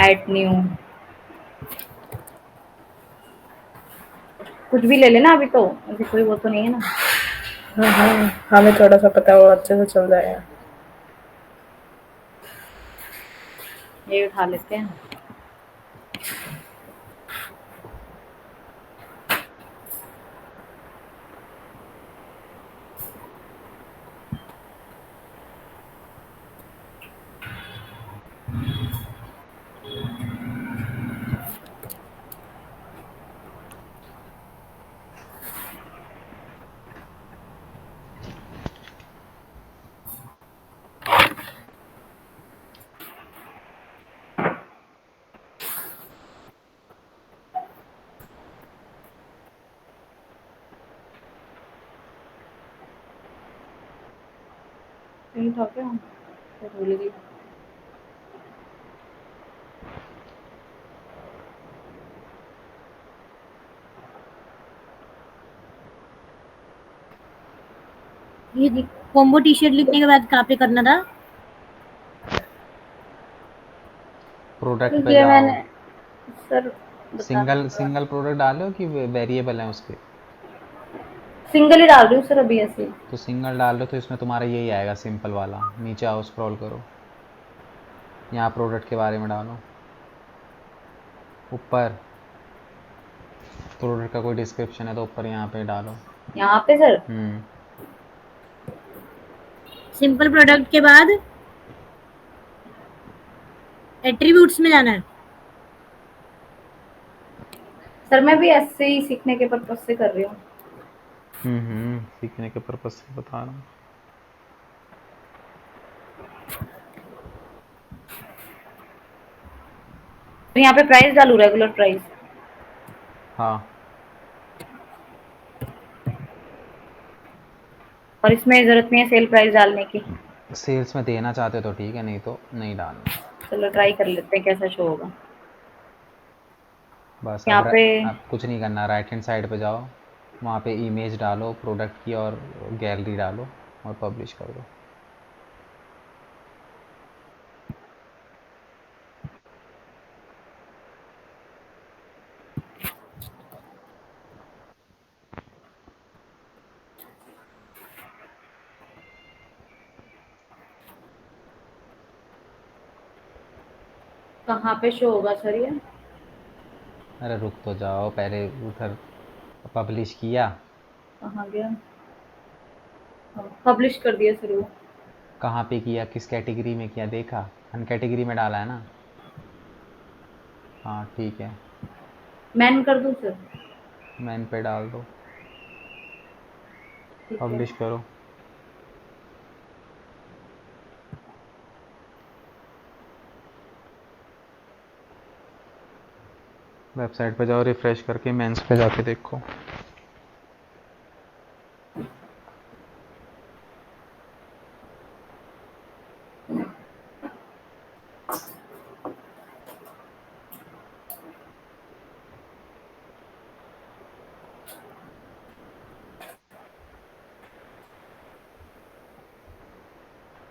ऐड न्यू कुछ भी ले लेना, अभी तो अभी कोई वो तो नहीं है ना। हाँ हाँ, हमें थोड़ा सा पता है, वो अच्छे से चल जाएगा। ये उठा लेते हैं। नहीं था क्या? भूल गई। ये कॉम्बो टी शर्ट लिखने के बाद कहाँ पे करना था? प्रोडक्ट पे ये जाओ, मैंने सर बता सिंगल प्रोडक्ट डालो कि वेरिएबल है उसके। सिंगल ही डाल रही हूँ सर अभी ऐसे। तो सिंगल डाल दो तो इसमें तुम्हारा यही आएगा सिंपल वाला। नीचे आओ, स्क्रॉल करो, यहाँ प्रोडक्ट के बारे में डालो, ऊपर प्रोडक्ट का कोई डिस्क्रिप्शन है तो ऊपर यहाँ पे डालो। यहाँ पे सर सिंपल प्रोडक्ट के बाद एट्रीब्यूट्स में जाना है। सर मैं भी ऐसे ही सीखने के पर्पज से कर रही हूँ। सीखने के पर्पज से बता रहा हूँ। तो यहाँ पे प्राइस डालू, रेगुलर प्राइस। हाँ, और इसमें जरूरत नहीं है सेल प्राइस डालने की। सेल्स में देना चाहते तो ठीक है, नहीं तो नहीं डालना। चलो ट्राई कर लेते हैं कैसा शो होगा। बस यहाँ पे अब कुछ नहीं करना, राइट हैंड साइड पे जाओ, वहाँ पे इमेज डालो प्रोडक्ट की और गैलरी डालो और पब्लिश कर दो। कहाँ पे शो होगा सर ये? अरे रुक तो जाओ, पहले उधर पब्लिश किया, कहाँ गया? पब्लिश कर दिया सर वो। कहाँ पे किया, किस कैटेगरी में किया देखा? अन कैटेगरी में डाला है ना? हाँ ठीक है, मैन कर दूँ सर? मैन पे डाल दो, ठीक है। पब्लिश करो। वेबसाइट पे जाओ, रिफ्रेश करके मेंस पे जाके देखो।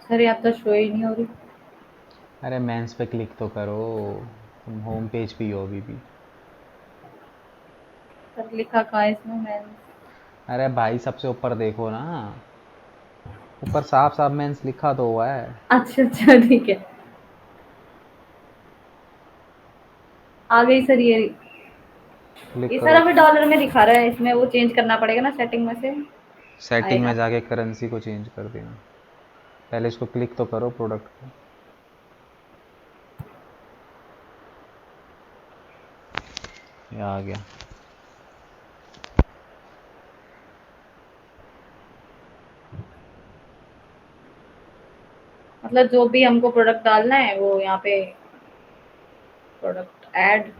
सर यहाँ तो शो ही नहीं हो रही। अरे मेंस पे क्लिक तो करो, तुम होम पेज पे ही हो अभी भी। सर लिखा कहाँ है इसमें मैन? अरे भाई सबसे ऊपर देखो ना, ऊपर साफ साफ मेंस लिखा तो हुआ है। अच्छा अच्छा ठीक है, आ गई सर ये। क्लिक ये सर करो, अभी डॉलर में दिखा रहा है, इसमें वो चेंज करना पड़ेगा ना सेटिंग में से। सेटिंग आएगा। में जाके करेंसी को चेंज कर देना। पहले इसको क्लिक तो करो प्रोडक्ट को। ये आ गया। मतलब जो भी हमको प्रोडक्ट डालना है वो यहाँ पे प्रोडक्ट ऐड,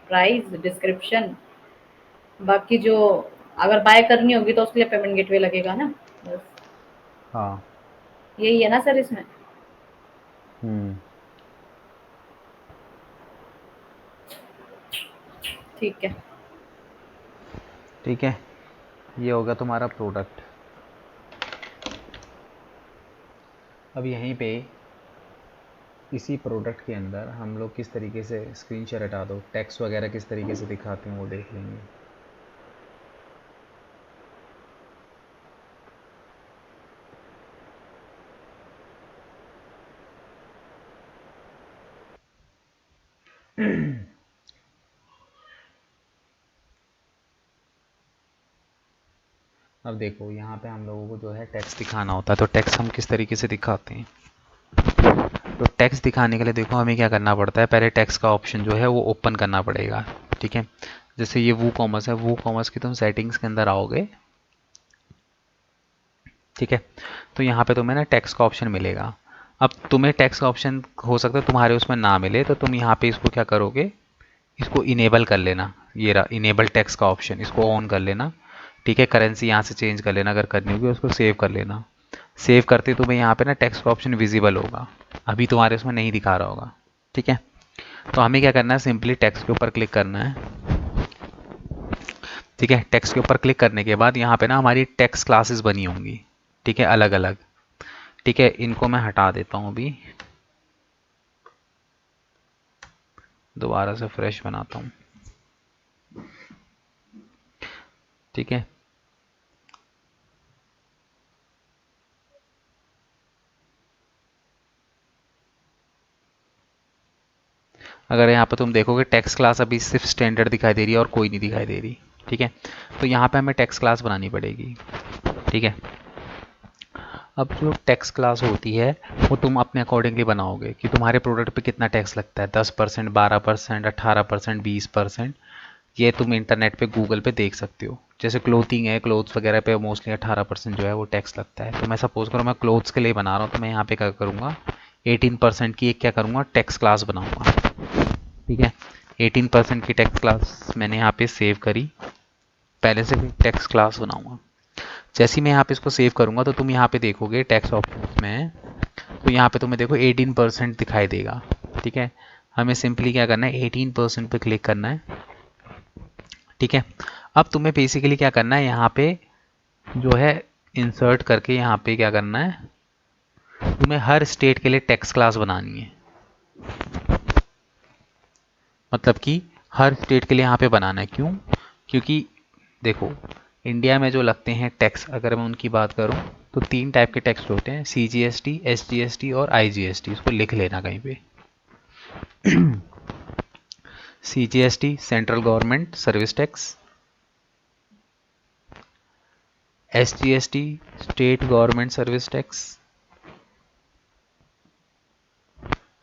प्राइस, डिस्क्रिप्शन, बाकी जो अगर बाय करनी होगी तो उसके लिए पेमेंट गेटवे लगेगा ना, बस हाँ। यही है ना सर इसमें? ठीक है। ठीक है, ये होगा तुम्हारा प्रोडक्ट। अब यहीं पे इसी प्रोडक्ट के अंदर हम लोग किस तरीके से स्क्रीन शेयर हटा दो, टेक्स्ट वगैरह किस तरीके से दिखाते हैं वो देख लेंगे। अब देखो यहाँ पे हम लोगों को जो है टेक्स्ट दिखाना होता है, तो टेक्स्ट हम किस तरीके से दिखाते हैं। तो टेक्स्ट दिखाने के लिए देखो हमें क्या करना पड़ता है, पहले टेक्स्ट का ऑप्शन जो है वो ओपन करना पड़ेगा। ठीक है, जैसे ये वो कॉमर्स है, वो कॉमर्स की तुम सेटिंग्स के अंदर आओगे। ठीक है, तो यहाँ पे तुम्हें ना टेक्स्ट का ऑप्शन मिलेगा। अब तुम्हें टेक्स्ट का ऑप्शन हो सकता है तुम्हारे उसमें ना मिले, तो तुम यहाँ पे इसको क्या करोगे, इसको इनेबल कर लेना। ये रहा इनेबल टेक्स्ट का ऑप्शन, इसको ऑन कर लेना। ठीक है, करेंसी यहाँ से चेंज कर लेना, अगर करनी होगी उसको सेव कर लेना। सेव करते तुम्हें यहाँ पे ना टेक्स्ट का ऑप्शन विजिबल होगा, अभी तुम्हारे उसमें नहीं दिखा रहा होगा। ठीक है, तो हमें क्या करना है, सिंपली टेक्स्ट के ऊपर क्लिक करना है। ठीक है, टेक्स्ट के ऊपर क्लिक करने के बाद यहाँ पे ना हमारी टेक्स्ट क्लासेस बनी होंगी। ठीक है, अलग अलग। ठीक है, इनको मैं हटा देता हूँ, अभी दोबारा से फ्रेश बनाता हूँ। ठीक है, अगर यहाँ पे तुम देखोगे टेक्स्ट क्लास अभी सिर्फ स्टैंडर्ड दिखाई दे रही है और कोई नहीं दिखाई दे रही। ठीक है, तो यहाँ पे हमें टेक्स्ट क्लास बनानी पड़ेगी। ठीक है, अब जो टेक्स्ट क्लास होती है वो तुम अपने अकॉर्डिंगली बनाओगे कि तुम्हारे प्रोडक्ट पे कितना टैक्स लगता है, 10%, 12%, 18%, 20%। ये तुम इंटरनेट पे गूगल पे देख सकते हो। जैसे क्लोथिंग है, क्लोथ्स वगैरह पे मोस्टली 18% जो है वो टैक्स लगता है। तो मैं सपोज करो मैं क्लोथ्स के लिए बना रहा हूँ, तो मैं यहाँ पे क्या करूँगा, 18% की एक क्या करूँगा, टैक्स क्लास बनाऊँगा। ठीक है, 18% की टैक्स क्लास मैंने यहाँ पे सेव करी, पहले से भी टैक्स क्लास बनाऊँगा। जैसे ही मैं यहाँ पे इसको सेव करूँगा तो तुम यहाँ पे देखोगे टैक्स ऑप्शन में, तो यहाँ पे तुम्हें देखो 18% दिखाई देगा। ठीक है, हमें सिंपली क्या करना है, 18% पे क्लिक करना है। ठीक है, अब तुम्हें बेसिकली क्या करना है, यहाँ पे जो है इंसर्ट करके यहाँ पे क्या करना है, तुम्हें हर स्टेट के लिए टैक्स क्लास बनानी है। मतलब कि हर स्टेट के लिए यहाँ पे बनाना है। क्यों? क्योंकि देखो इंडिया में जो लगते हैं टैक्स, अगर मैं उनकी बात करूँ तो 3 टाइप के टैक्स होते हैं, CGST, SGST और IGST। इसको लिख लेना कहीं पे। CGST central government service tax, SGST state government service tax,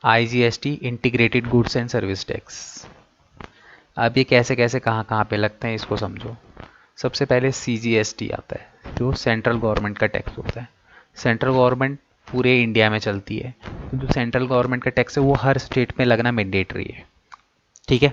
IGST integrated goods and service tax. अब ये कैसे कैसे कहाँ कहाँ पे लगते हैं इसको समझो। सबसे पहले CGST आता है जो सेंट्रल गवर्नमेंट का टैक्स होता है। सेंट्रल गवर्नमेंट पूरे इंडिया में चलती है, तो जो सेंट्रल गवर्नमेंट का टैक्स है वो हर स्टेट में लगना मैंडेटरी है। ठीक है,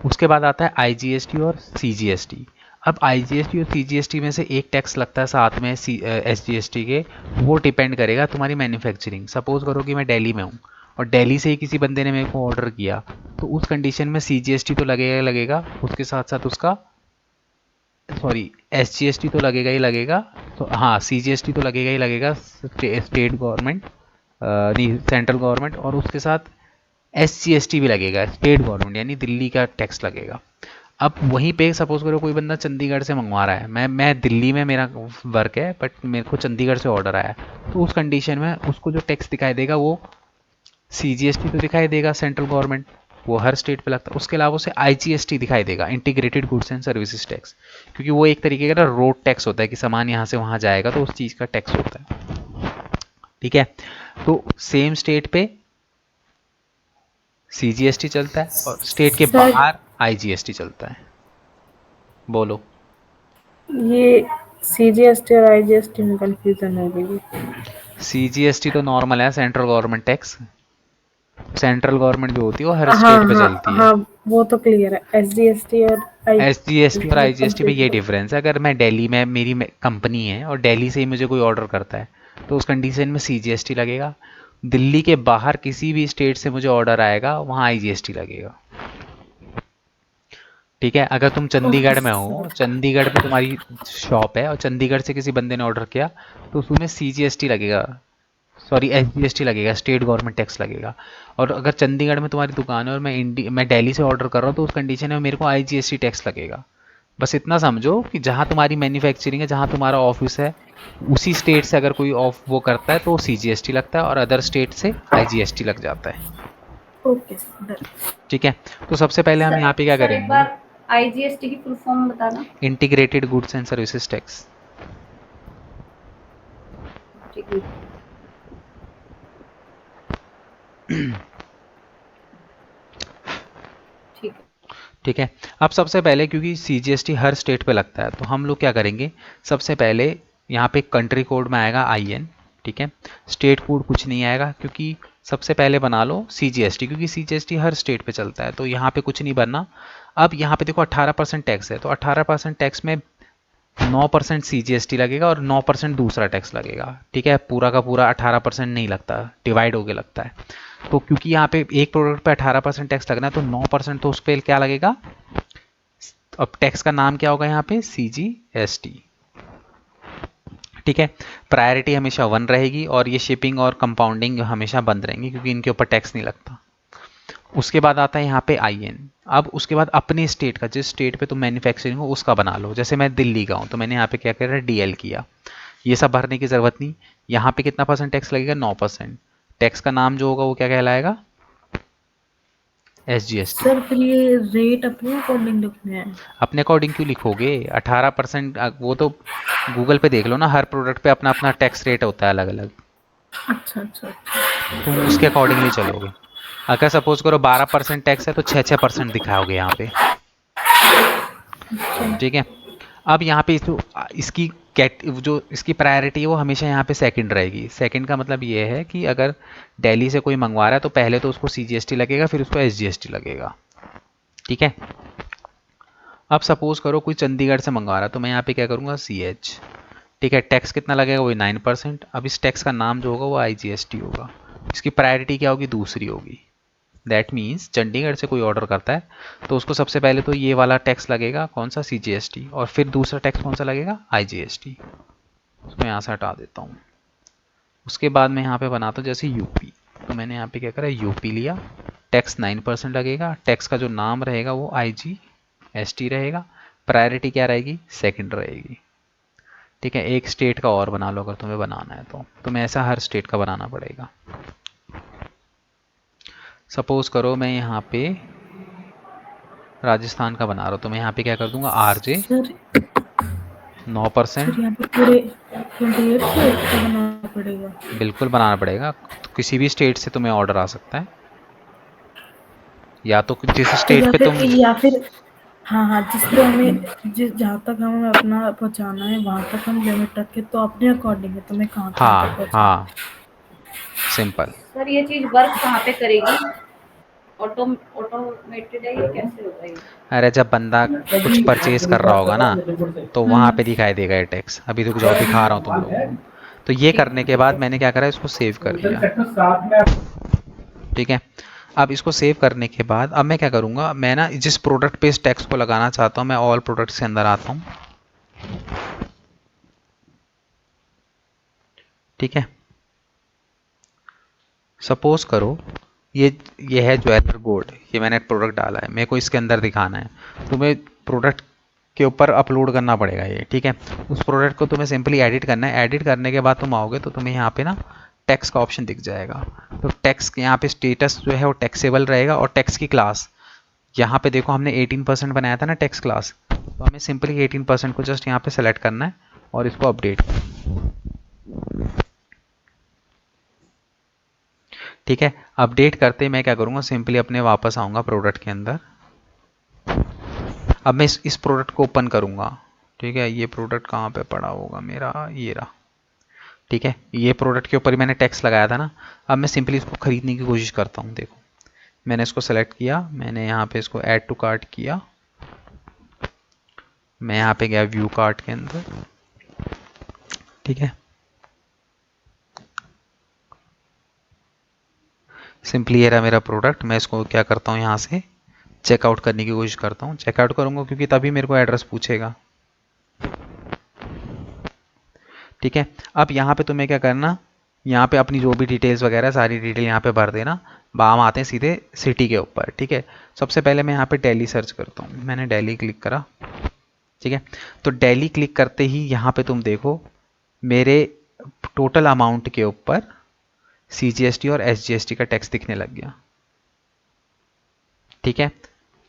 उसके बाद आता है IGST और CGST। अब IGST और CGST में से एक टैक्स लगता है साथ में SGST के, वो डिपेंड करेगा तुम्हारी मैन्युफैक्चरिंग। सपोज करो कि मैं दिल्ली में हूँ और दिल्ली से ही किसी बंदे ने मेरे को ऑर्डर किया, तो उस कंडीशन में CGST तो लगेगा ही लगेगा, उसके साथ साथ उसका SGST तो लगेगा ही लगेगा। तो हाँ, CGST तो लगेगा ही लगेगा, स्टेट गवर्नमेंट नहीं सेंट्रल गवर्नमेंट, और उसके साथ SGST भी लगेगा, स्टेट गवर्नमेंट यानी दिल्ली का टैक्स लगेगा। अब वहीं पे सपोज करो कोई बंदा चंडीगढ़ से मंगवा रहा है, मैं दिल्ली में मेरा वर्क है बट मेरे को चंडीगढ़ से ऑर्डर आया, तो उस कंडीशन में उसको जो टैक्स दिखाई देगा वो CGST तो दिखाई देगा सेंट्रल गवर्नमेंट, वो हर स्टेट पे लगता है। उसके अलावा उसे IGST दिखाई देगा, integrated goods and services tax, क्योंकि वो एक तरीके का रोड टैक्स होता है कि सामान यहाँ से वहाँ जाएगा तो उस चीज़ का टैक्स होता है। ठीक है, तो सेम स्टेट पे CGST चलता है और स्टेट के सर बाहर IGST चलता है। बोलो। ये CGST और IGST में कंफ्यूजन हो गई है। CGST तो नॉर्मल है, central government tax. Central government जो होती है वो हर हाँ स्टेट पे हाँ चलती है। हाँ, वो तो क्लियर है। SGST और SGST और IGST IGST में ये कंफ्यूजन। डिफरेंस है। अगर मैं दिल्ली में मेरी कंपनी है और दिल्ली से ही मुझे कोई ऑर्डर करता है तो उस कंडीशन में CGST लगेगा। दिल्ली के बाहर किसी भी स्टेट से मुझे ऑर्डर आएगा वहाँ IGST लगेगा। ठीक है, अगर तुम ओके चंडीगढ़ में हो, सर। चंडीगढ़ में तुम्हारी शॉप है और चंडीगढ़ से किसी बंदे ने ऑर्डर किया तो उसमें CGST लगेगा, SGST लगेगा, स्टेट गवर्नमेंट टैक्स लगेगा। और अगर चंडीगढ़ में तुम्हारी दुकान है और मैं दिल्ली से ऑर्डर कर रहा हूँ तो उस कंडीशन में मेरे को IGST टैक्स लगेगा। बस इतना समझो कि जहाँ तुम्हारी मैन्युफैक्चरिंग है, जहाँ तुम्हारा ऑफिस है, उसी स्टेट से अगर कोई ऑफ वो करता है तो CGST लगता है और अदर स्टेट से IGST लग जाता है। Okay sir. ठीक है, तो सबसे पहले हम यहाँ पे क्या सर एक करेंगे, बार IGST की फुल फॉर्म बताना। Integrated goods and services tax. ठीक है, ठीक है। ठीक है, अब सबसे पहले क्योंकि CGST हर स्टेट पे लगता है तो हम लोग क्या करेंगे, सबसे पहले यहाँ पे कंट्री कोड में आएगा IN। ठीक है, स्टेट कोड कुछ नहीं आएगा क्योंकि सबसे पहले बना लो CGST, क्योंकि CGST हर स्टेट पे चलता है तो यहाँ पे कुछ नहीं बनना। अब यहाँ पे देखो 18% टैक्स है, तो 18% टैक्स में 9% CGST लगेगा और 9% दूसरा टैक्स लगेगा। ठीक है, पूरा का पूरा 18% नहीं लगता, डिवाइड होके लगता है। तो क्योंकि यहाँ पे एक प्रोडक्ट पे 18% टैक्स लगना है तो 9% तो उस पर क्या लगेगा। अब टैक्स का नाम क्या होगा यहाँ पे, CGST। ठीक है, प्रायोरिटी हमेशा 1 रहेगी और ये शिपिंग और कंपाउंडिंग हमेशा बंद रहेंगी क्योंकि इनके ऊपर टैक्स नहीं लगता। उसके बाद आता है यहाँ पे IN। अब उसके बाद अपने स्टेट का, जिस स्टेट पे तुम मैन्युफैक्चरिंग हो उसका बना लो। जैसे मैं दिल्ली का हूँ तो मैंने यहाँ पे क्या करा, DL किया। ये सब भरने की ज़रूरत नहीं। यहाँ पे कितना % टैक्स लगेगा, 9%। टैक्स का नाम जो होगा वो क्या कहलाएगा, SGST। सर फिर ये रेट अपने अकॉर्डिंग लिखने हैं? अपने अकॉर्डिंग क्यों लिखोगे, 18%। वो तो गूगल पे देख लो ना, हर प्रोडक्ट पे अपना अपना टैक्स रेट होता है अलग अलग, अच्छा अच्छा अच्छा। तुम उसके अकॉर्डिंगली चलोगे। अगर सपोज करो 12% टैक्स है तो 6% दिखाओगे यहाँ पे। ठीक है, अब यहाँ पे इसकी जो इसकी प्रायोरिटी है वो हमेशा यहाँ पे सेकंड रहेगी। सेकंड का मतलब ये है कि अगर दिल्ली से कोई मंगवा रहा है तो पहले तो उसको CGST लगेगा, फिर उसको SGST लगेगा। ठीक है, अब सपोज करो कोई चंडीगढ़ से मंगवा रहा है तो मैं यहाँ पे क्या करूँगा, CH। ठीक है, टैक्स कितना लगेगा, वही 9%। अब इस टैक्स का नाम जो होगा वो IGST होगा। इसकी प्रायोरिटी क्या होगी, दूसरी होगी। दैट मीन्स चंडीगढ़ से कोई ऑर्डर करता है तो उसको सबसे पहले तो ये वाला टैक्स लगेगा, कौन सा, CGST, और फिर दूसरा टैक्स कौन सा लगेगा, IGST। उसको यहाँ से हटा देता हूँ। उसके बाद मैं यहाँ पे बनाता हूँ जैसे UP। तो मैंने यहाँ पे क्या करा, UP लिया, टैक्स 9% लगेगा। टैक्स का जो नाम रहेगा वो IGST रहेगा। प्रायोरिटी क्या रहेगी, सेकंड रहेगी। ठीक है, एक स्टेट का और बना लो अगर तुम्हें बनाना है तो तुम्हें ऐसा हर स्टेट का बनाना पड़ेगा। सपोज करो मैं यहाँ पे राजस्थान का बना रहा हूँ तो मैं यहाँ पे क्या कर दूंगा, RJ सर 9%। यहाँ पे पूरे 28 का बनाना पड़ेगा? बिल्कुल बनाना पड़ेगा, तो किसी भी स्टेट से तुम्हें ऑर्डर आ सकता है, या तो जिस तो स्टेट पे तुम। या फिर हाँ हाँ, जिस पे हमें जहाँ तक हमें अपना पहुँचाना है वहाँ तक हम लिमिट रखें तो अपने अकॉर्डिंग है, तो मैं कहाँ तक हाँ पहुँचा। हाँ, सिंपल। सर ये चीज वर्क कहाँ पे करेगी, ऑटोमेटेड है ये, कैसे होगा ये? अरे जब बंदा कुछ परचेज कर रहा होगा ना तो वहाँ पे दिखाई देगा ये टैक्स। अभी रुक जाओ, दिखा रहा हूँ तुम लोगों को। तो ये ठीक करने के बाद मैंने क्या करा, इसको सेव कर दिया। ठीक है, अब इसको सेव करने के बाद अब मैं क्या करूँगा, मैं ना जिस प्रोडक्ट पे इस टैक्स को लगाना चाहता हूँ मैं ऑल प्रोडक्ट्स के अंदर आता हूँ। ठीक है, सपोज करो ये है ज्वेलर गोल्ड, ये मैंने प्रोडक्ट डाला है, मेरे को इसके अंदर दिखाना है। तुम्हें प्रोडक्ट के ऊपर अपलोड करना पड़ेगा ये। ठीक है, उस प्रोडक्ट को तुम्हें सिंपली एडिट करना है। एडिट करने के बाद तुम आओगे तो तुम्हें यहाँ पे ना टैक्स का ऑप्शन दिख जाएगा। तो टैक्स यहाँ पे स्टेटस जो है वो टैक्सेबल रहेगा, और टैक्स की क्लास यहाँ पे देखो हमने 18% बनाया था ना टैक्स क्लास, तो हमें सिंपली 18% को जस्ट यहाँ पे सेलेक्ट करना है और इसको अपडेट। ठीक है, अपडेट करते मैं क्या करूँगा, सिंपली अपने वापस आऊँगा प्रोडक्ट के अंदर। अब मैं इस प्रोडक्ट को ओपन करूँगा। ठीक है, ये प्रोडक्ट कहाँ पे पड़ा होगा मेरा, ये रहा। ठीक है, ये प्रोडक्ट के ऊपर ही मैंने टैक्स लगाया था ना। अब मैं सिंपली इसको ख़रीदने की कोशिश करता हूँ। देखो मैंने इसको सेलेक्ट किया, मैंने यहाँ पे इसको ऐड टू कार्ट किया, मैं यहाँ पे गया व्यू कार्ट के अंदर। ठीक है, सिंपली ये रहा मेरा प्रोडक्ट। मैं इसको क्या करता हूँ, यहाँ से चेकआउट करने की कोशिश करता हूँ। चेकआउट करूँगा क्योंकि तभी मेरे को एड्रेस पूछेगा। ठीक है, अब यहाँ पे तुम्हें क्या करना, यहाँ पे अपनी जो भी डिटेल्स वगैरह सारी डिटेल यहाँ पे भर देना। हम आते हैं सीधे सिटी के ऊपर। ठीक है, सबसे पहले मैं यहाँ पे दिल्ली सर्च करता हूँ, मैंने दिल्ली क्लिक करा। ठीक है, तो दिल्ली क्लिक करते ही यहाँ पे तुम देखो मेरे टोटल अमाउंट के ऊपर CGST और SGST का टैक्स दिखने लग गया। ठीक है,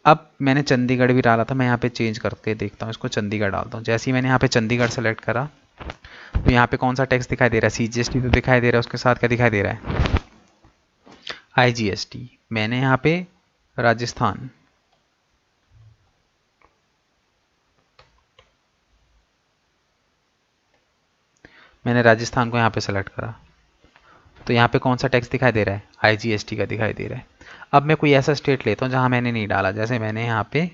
अब मैंने चंडीगढ़ भी डाला था, मैं यहाँ पे चेंज करके देखता हूँ, इसको चंडीगढ़ डालता हूँ। जैसे ही मैंने यहाँ पे चंडीगढ़ सेलेक्ट करा तो यहाँ पे कौन सा टैक्स दिखाई दे रहा है, CGST तो दिखाई दे रहा है, उसके साथ क्या दिखाई दे रहा है, IGST। मैंने यहाँ पे राजस्थान, मैंने राजस्थान को यहाँ पे सेलेक्ट करा तो यहाँ पे कौन सा टैक्स दिखाई दे रहा है, IGST का दिखाई दे रहा है। अब मैं कोई ऐसा स्टेट लेता हूँ जहाँ मैंने नहीं डाला, जैसे मैंने यहाँ पे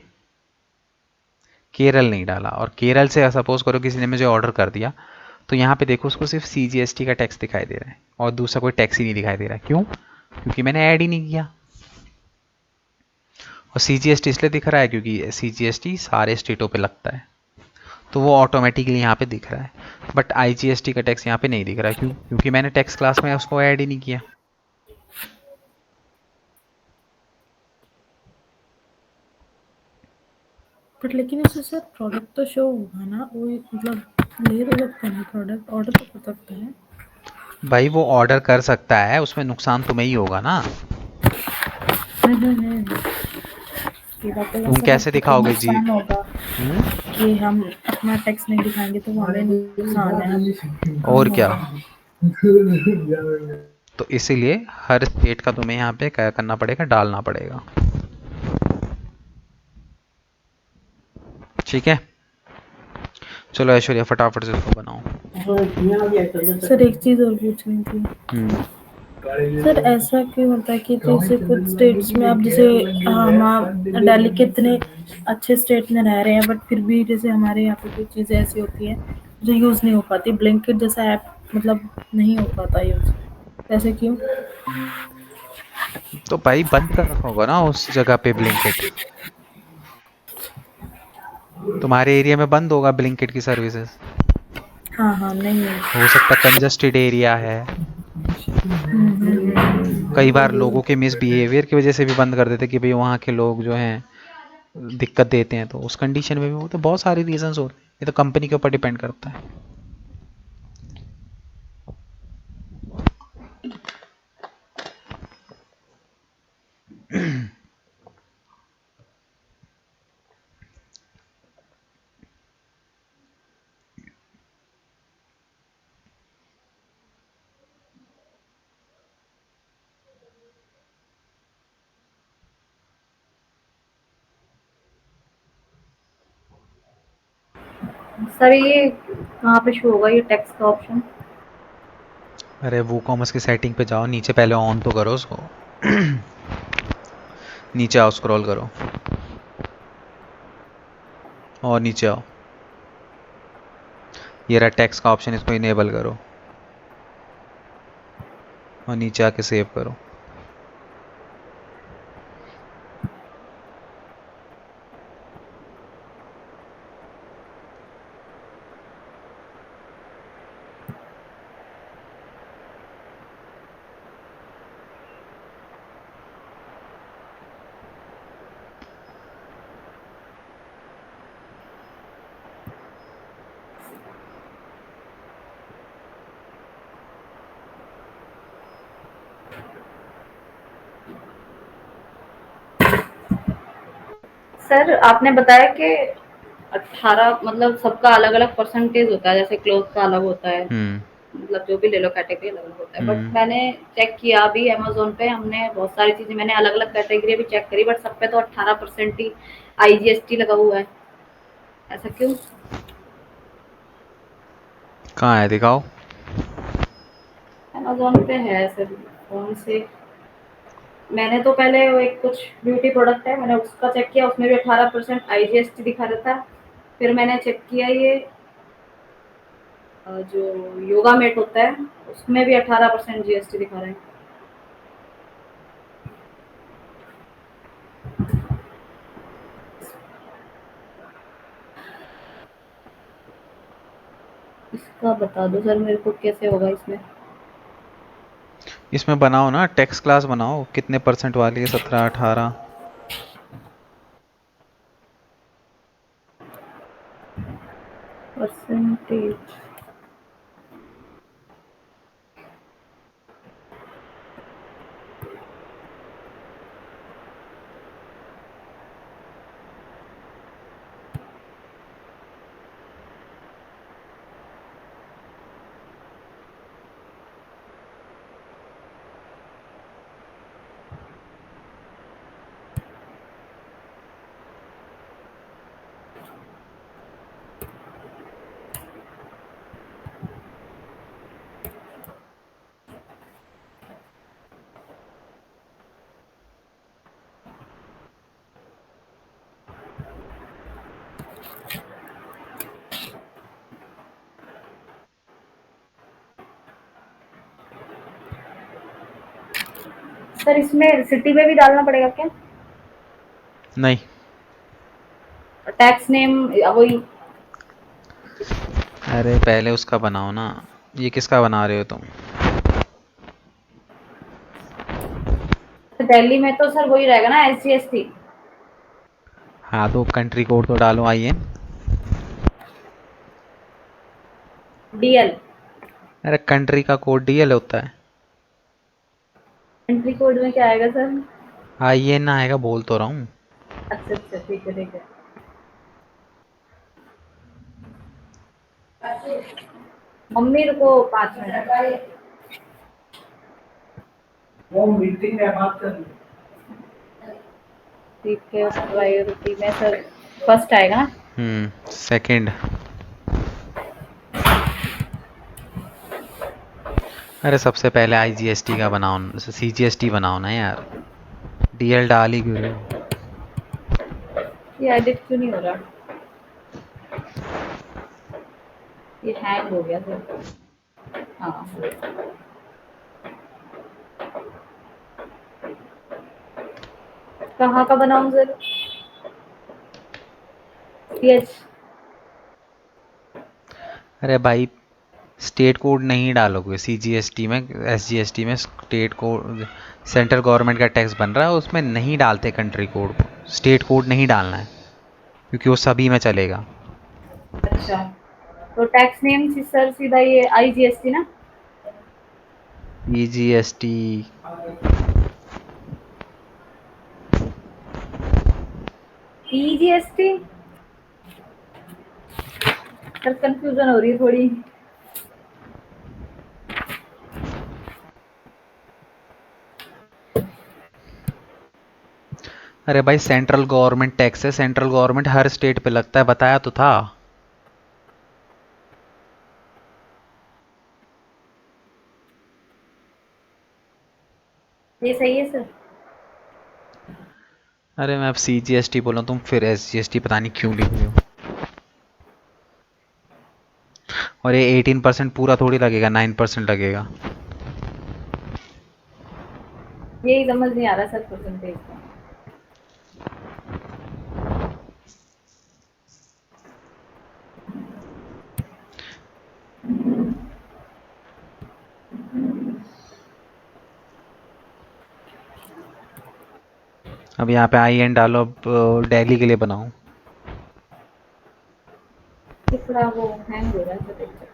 केरल नहीं डाला, और केरल से सपोज करो किसी ने मुझे ऑर्डर कर दिया, तो यहाँ पे देखो उसको सिर्फ CGST का टैक्स दिखाई दे रहा है और दूसरा कोई टैक्स ही नहीं दिखाई दे रहा है। क्यों? क्योंकि मैंने ऐड ही नहीं किया। और CGST इसलिए दिख रहा है क्योंकि CGST सारे स्टेटों पे लगता है, तो वो ऑटोमेटिकली यहाँ पे दिख रहा है। बट IGST का टैक्स यहाँ पे नहीं दिख रहा है। क्यों? क्योंकि मैंने टैक्स क्लास में उसको ऐड ही नहीं किया। बट लेकिन इससे सर प्रोडक्ट तो शो होगा ना, वो मतलब ले तो सकते हैं प्रोडक्ट, ऑर्डर तो कर सकते हैं। भाई वो ऑर्डर कर सकता है, उसमें नुकसान तुम्हें ही होगा ना। ये बात तो तुम वैसे कैसे हमको तो दिखाओगे जी? नुकसान होगा कि हम अपना टैक्स नहीं दिखाएंगे तो वो हमें नुकसान है, हम और कम क्या? होगा। तो इसीलिए हर स्टेट का तुम्हें यहाँ पे क्या करना पड़ेगा, डालना पड़ेगा। ठीक है, चलो ऐश्वर्या फटाफट से इसको बनाओ। सर एक चीज और पूछनी थी। सर ऐसा क्यों होता है कि जैसे कुछ स्टेट्स में आप जैसे हम दिल्ली के इतने अच्छे स्टेट में रह रहे हैं, बट फिर भी जैसे हमारे यहाँ पे कोई चीज़ें ऐसी होती हैं जो यूज़ नहीं हो पाती, ब्लिंकिट जैसा ऐप मतलब नहीं हो पाता यूज़, ऐसे क्यों? तो भाई बंद कर रखा होगा ना उस जगह पे ब्लिंकिट। तुम्हारे एरिया में बंद होगा ब्लिंकिट की सर्विसेज। हाँ हाँ, नहीं है। हो सकता कंजस्टेड एरिया है, कई बार लोगों के मिसबिहेवियर की वजह से भी बंद कर देते कि भाई वहाँ के लोग जो हैं दिक्कत देते हैं, तो उस कंडीशन में भी वो तो बहुत सारे रीजंस होते हैं। ये तो कंपनी के ऊपर डिपेंड करता है। सर ये कहाँ पे शो होगा ये टैक्स का ऑप्शन? अरे वो कॉमर्स की सेटिंग पे जाओ, नीचे पहले ऑन तो करो उसको। नीचे आओ, स्क्रॉल करो और नीचे आओ, ये रहा टैक्स का ऑप्शन, इसको इनेबल करो और नीचे आके सेव करो। सर आपने बताया कि 18 मतलब सबका अलग अलग परसेंटेज होता है, जैसे क्लोथ का अलग होता है, मतलब जो भी ले लो कैटेगरी अलग अलग होता है। बट मैंने चेक किया अभी अमेजोन पे, हमने बहुत सारी चीजें मैंने अलग अलग कैटेगरी भी चेक करी, बट सब पे तो 18% ही IGST लगा हुआ है, ऐसा क्यों? कहाँ है, दिखाओ। अमेजोन पे है सर, फोन से मैंने तो पहले वो एक कुछ ब्यूटी प्रोडक्ट है, मैंने उसका चेक किया, उसमें भी 18% IGST दिखा रहा था। फिर मैंने चेक किया ये जो योगा मैट होता है उसमें भी 18% GST दिखा रहा है। इसका बता दो सर मेरे को कैसे होगा इसमें। इसमें बनाओ ना, टैक्स क्लास बनाओ, कितने परसेंट वाली है, 17, 18। परसेंटेज सर इसमें सिटी में भी डालना पड़ेगा क्या? नहीं, टैक्स नेम वही। अरे पहले उसका बनाओ ना। ये किसका बना रहे हो तुम? दिल्ली में तो सर वही रहेगा ना, SGST। हाँ तो कंट्री कोड तो डालो, IN। DL। अरे कंट्री का कोड DL होता है। कंट्री कोड में क्या आएगा सर? IN आएगा, बोल तो रहा हूँ। अच्छा अच्छा, ठीक है ठीक है। मम्मी रुको 5 मिनट। वो मीटिंग में बात कर। ठीक है, प्रायोरिटी में सर फर्स्ट आएगा ना? सेकंड। अरे सबसे पहले IGST का बनाओ, CGST बनाओ ना यार। DL डाल ही क्यों रहे हो? ये एडिट क्यों नहीं हो रहा? ये हैंग हो गया सर। हाँ, कहाँ का बनाऊं सर? CH। अरे भाई, स्टेट कोड नहीं डालोगे CGST में, SGST में स्टेट कोड, सेंट्रल गवर्नमेंट का टैक्स बन रहा है उसमें नहीं डालते कंट्री कोड को, स्टेट कोड नहीं डालना है क्योंकि वो सभी में चलेगा। अच्छा, तो टैक्स नेम सर सीधा ये IGST ना? EGST। EGST। सर कंफ्यूजन हो रही है थोड़ी। अरे भाई सेंट्रल गवर्नमेंट टैक्स है, सेंट्रल गवर्नमेंट हर स्टेट पे लगता है, बताया तो था। ये सही है सर? अरे मैं अब CGST बोला, तुम फिर SGST पता नहीं क्यों लिख रहे हो। और ये 18% पूरा थोड़ी लगेगा, 9% लगेगा। यही समझ नहीं आ रहा सर परसेंटेज का। अब यहाँ पे IN डालो, अब दिल्ली के लिए बनाओ। ये थोड़ा वो हैंग हो रहा है सर, एक सेकंड।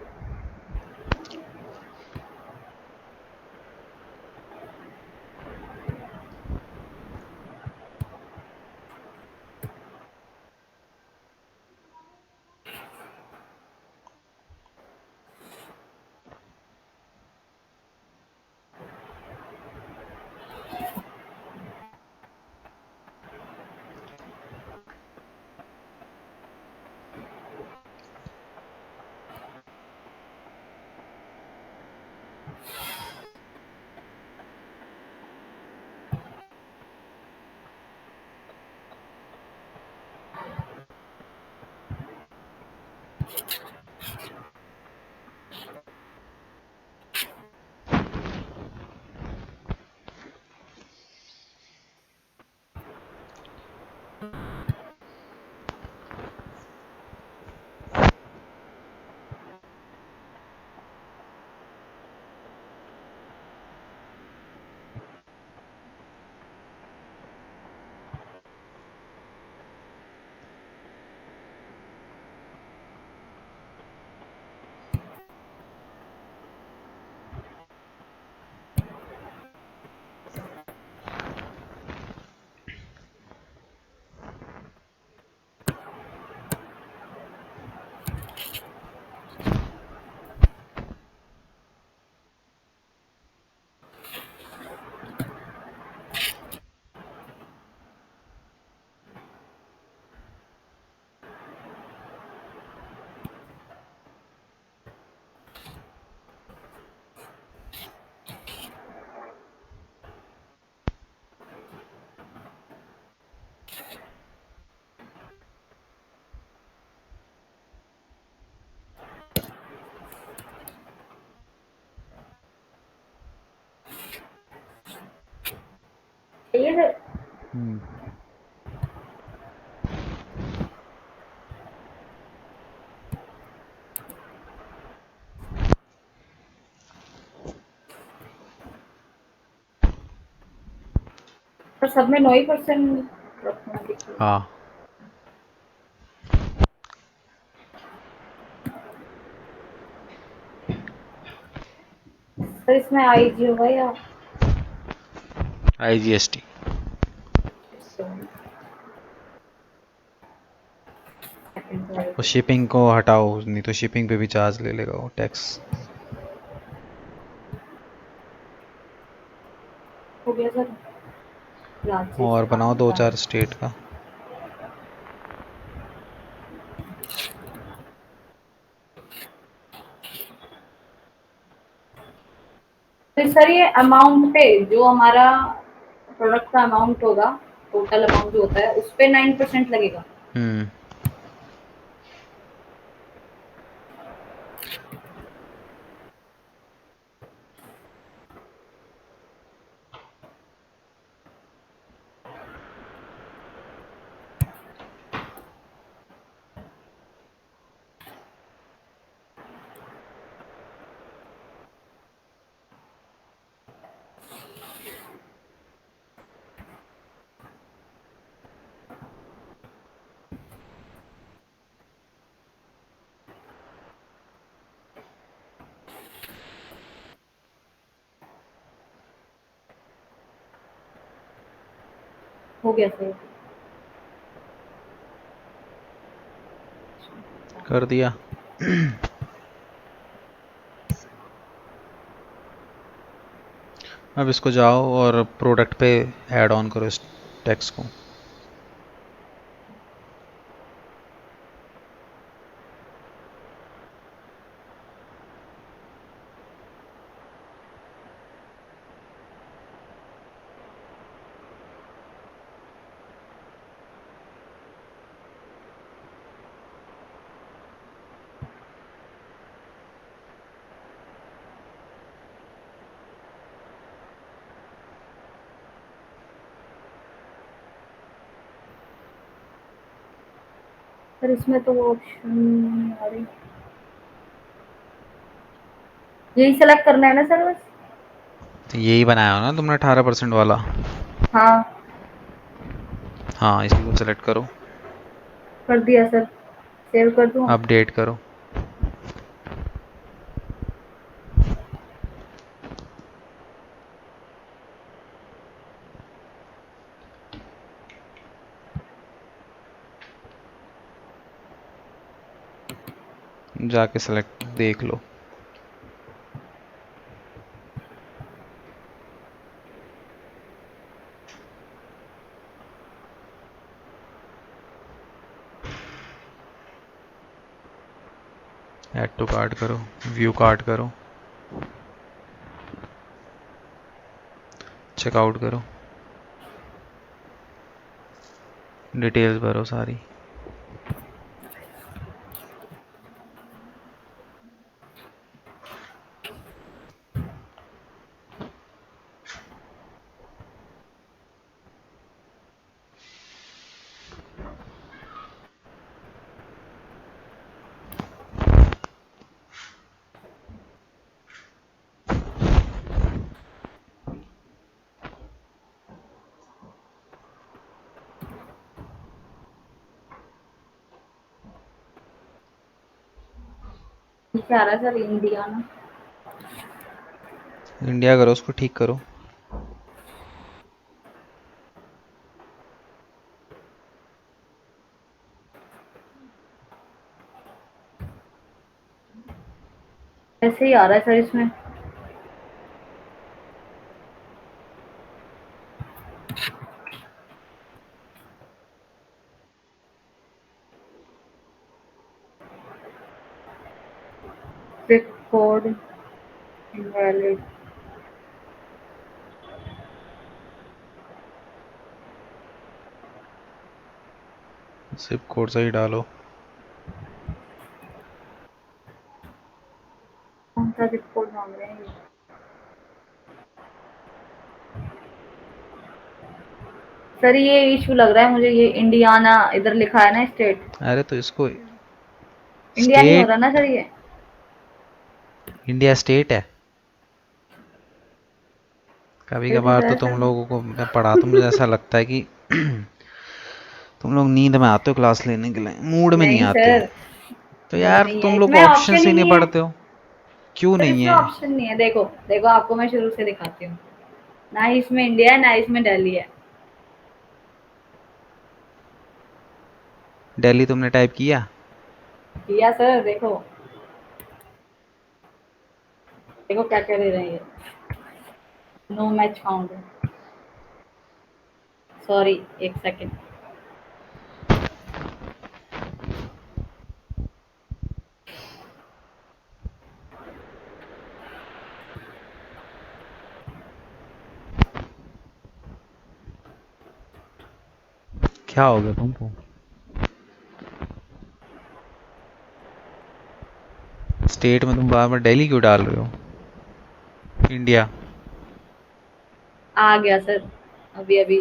ये सर हम्म, पर सब में 9% हाँ सर इसमें आईजी होगा या IGST। और शिपिंग को हटाओ, नहीं तो शिपिंग पे भी चार्ज ले लेगा वो, टैक्स। हो गया सर और बनाओ दो राजस्थान चार स्टेट का। तो सर ये अमाउंट पे जो हमारा प्रोडक्ट का अमाउंट होगा, टोटल अमाउंट जो होता है उस पे 9% लगेगा। हम्म, हो गया सर। कर दिया। अब इसको जाओ और प्रोडक्ट पे ऐड ऑन करो इस टैक्स को। सर इसमें तो ऑप्शन आ रही, यही सेलेक्ट करना है ना सर बस? तो यही बनाया हो ना तुमने 18% वाला? हाँ हाँ, इसी को सेलेक्ट करो, कर दिया सर, सेव कर दूँ? अपडेट करो। जाके सेलेक्ट देख लो। ऐड टू कार्ट करो, व्यू कार्ट करो, चेकआउट करो, डिटेल्स भरो सारी। नीचे आ रहा है सर इंडिया ना। इंडिया करो, उसको ठीक करो। ऐसे ही आ रहा है सर इसमें। Zip code invalid. Zip code सही डालो। कौन सा जिप कोड मांग रहे हैं ये? सर ये इशू लग रहा है मुझे, ये इंडियाना इधर लिखा है ना स्टेट, अरे तो इसको इंडिया नहीं हो स्टेट, रहा ना सर ये। इंडिया स्टेट है। कभी फिर कभार तो है तुम सर। लोगों को मैं पढ़ाता हूँ, मुझे ऐसा लगता है कि तुम लोग नींद में आते हो क्लास लेने के लिए, मूड में नहीं नहीं आते हो। सर, तो मूड यार नहीं है, तुम लोग इसमें ऑप्शन ऑप्शंस ही ही नहीं नहीं है। पढ़ते हो। क्यों सर नहीं इसमें है? ऑप्शन नहीं है, देखो देखो आपको मैं शुरू से दिखाती हूँ, ना ही इसमें इंडिया है ना ही इसमें दिल्ली है। दिल्ली तुमने टाइप किया? किया सर, देखो देखो क्या कह रहे हैं ये, नो मैच फाउंड। सॉरी, एक सेकेंड। क्या हो गया तुमको? स्टेट में तुम बार बार दिल्ली क्यों डाल रहे हो? इंडिया। आ गया सर, अभी अभी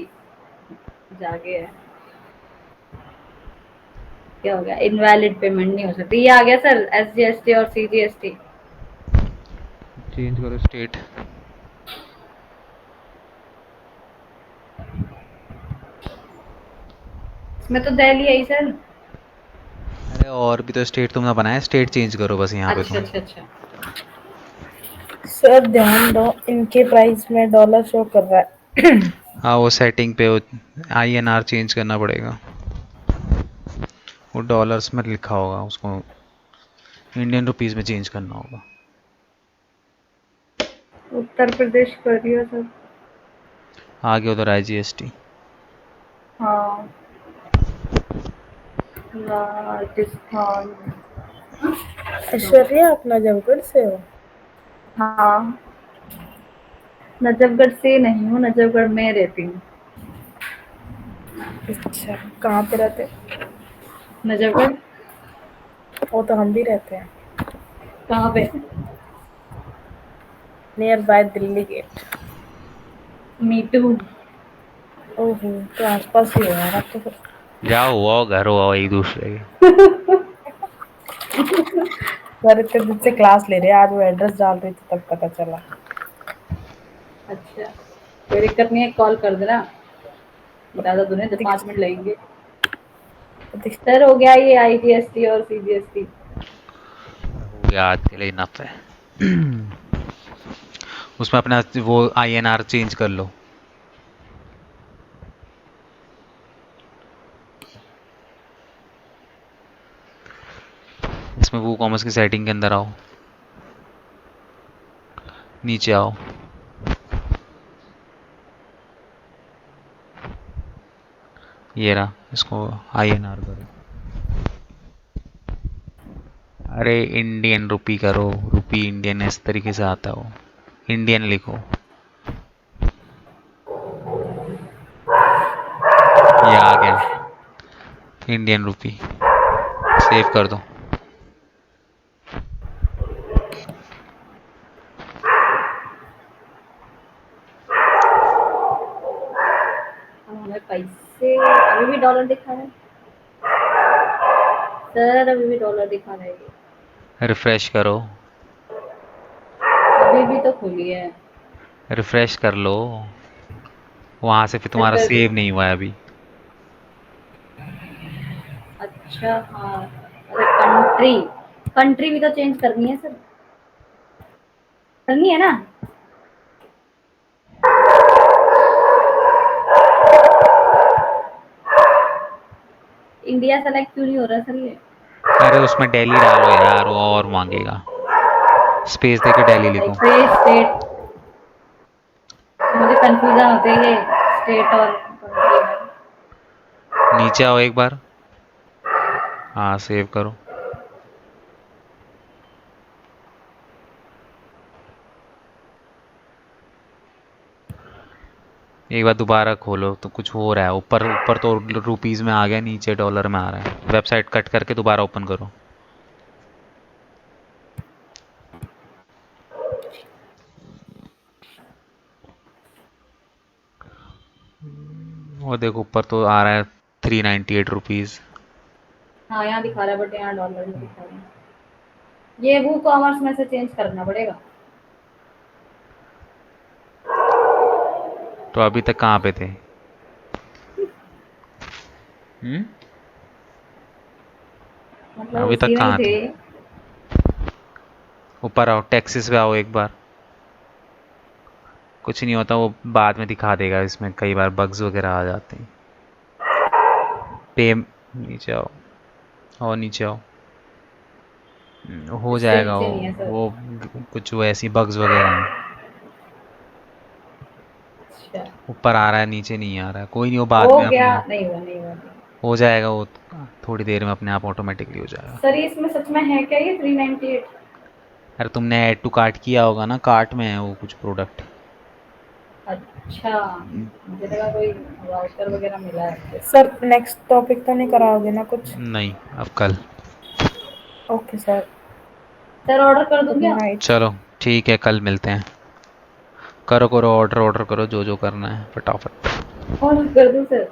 जागे है। क्या हो गया, इनवैलिड पेमेंट नहीं हो सकती, ये आ गया सर, SGST और CGST। चेंज करो स्टेट। इसमें तो दिल्ली है ही सर। अरे और भी तो स्टेट तुमने बनाया, स्टेट चेंज करो बस यहाँ पे अच्छा तुम। अच्छा अच्छा। सर ध्यान दो, इनके प्राइस में डॉलर शो कर रहा है। हाँ वो सेटिंग पे INR चेंज करना पड़ेगा, वो डॉलर्स में लिखा होगा, उसको इंडियन रुपीस में चेंज करना होगा। उत्तर प्रदेश कर दिया सर। आगे उधर IGST। हाँ, राजस्थान। ऐश्वर्या आप नजफगढ़ से हो? हाँ, नजफगढ़ से नहीं हूँ, नजफगढ़ में रहती हूँ। अच्छा, कहाँ पे रहते? नजफगढ़। वो तो हम भी रहते हैं, कहाँ पे? Nearby Delhi Gate. Me too. ओहो, तो आसपास ही हो यार आप तो फिर। जाओ आओ घर आओ एक दूसरे के। सर इतने दिन से क्लास ले रहे हैं, आज वो एड्रेस डाल रही थी तब पता चला। अच्छा, कोई दिक्कत नहीं है, कॉल कर देना, ज़्यादा दूर नहीं, 5 मिनट लगेंगे। दिख- सर हो गया ये IGST और CGST। हो गया आज के लिए इनफ है। उसमें अपना वो INR चेंज कर लो। इसमें वो कॉमर्स की सेटिंग के अंदर आओ, नीचे आओ, ये रहा, इसको INR करो। अरे इंडियन रुपी करो, रुपी इंडियन इस तरीके से आता हो, इंडियन लिखो, ये आ गया इंडियन रुपी। सेव कर दो। अब हमें पैसे, अभी भी डॉलर दिखा रहा है सर, अभी भी डॉलर दिखा रहा है ये। रिफ्रेश करो, अभी भी तो खुली है। रिफ्रेश कर लो, वहां से फिर सर तुम्हारा कर दी। सेव नहीं हुआ है अभी। अच्छा हाँ, अरे कंट्री, कंट्री भी तो चेंज करनी है सर, करनी है ना। इंडिया सेलेक्ट क्यों नहीं हो रहा सर ये? अरे उसमें दिल्ली डालो यार, वो और मांगेगा, स्पेस देके दिल्ली लिखो। ऐसे स्टेट, मुझे कंफ्यूजन होते है ये स्टेट और कंट्री में। नीचे आओ एक बार, हाँ सेव करो। एक बार दोबारा खोलो तो कुछ हो रहा है, ऊपर ऊपर तो रुपीस में आ गया, नीचे डॉलर में आ रहा है। वेबसाइट कट करके दोबारा ओपन करो। वो देखो ऊपर तो आ रहा है 398 रुपीज़। हाँ यहाँ दिखा रहा है, बट यहाँ डॉलर में दिखा रहा है। ये वो कॉमर्स में से चेंज करना पड़ेगा। तो अभी तक कहाँ पे थे? मतलब अभी तक उसी में ही कहाँ थे? थे। ऊपर आओ, टैक्सेस पे आओ एक बार। कुछ नहीं होता, वो बाद में दिखा देगा। इसमें कई बार बग्स वगैरह आ जाते हैं। पे नीचे आओ, और नीचे आओ। हो इससे जाएगा नीचे नहीं है सर। वो कुछ वो ऐसी बग्स वगैरह हैं। अच्छा ऊपर आ रहा है, नीचे नहीं आ रहा है। कोई नहीं, वो बाद हो में अपने गया, आप नहीं हुआ नहीं हुआ। हो जाएगा। वो थोड़ी देर में अपने आप ऑटोमेटिकली हो जाएगा। सर ये इसमें सच में है क्या ये 398? अरे तुमने ऐड टू कार्ट किया होगा ना, कार्ट में है वो कुछ प्रोडक्ट। अच्छा मुझे लगा कोई वाउचर वगैरह मिला है। सर नेक्स्ट टॉपिक तो नहीं कराओगे ना कुछ? नहीं, अब कल। ओके सर, सर ऑर्डर कर दूं गुड क्या? नाइट। चलो ठीक है, कल मिलते हैं। करो करो, ऑर्डर ऑर्डर करो, जो जो करना है फटाफट। ऑर्डर कर दूं सर?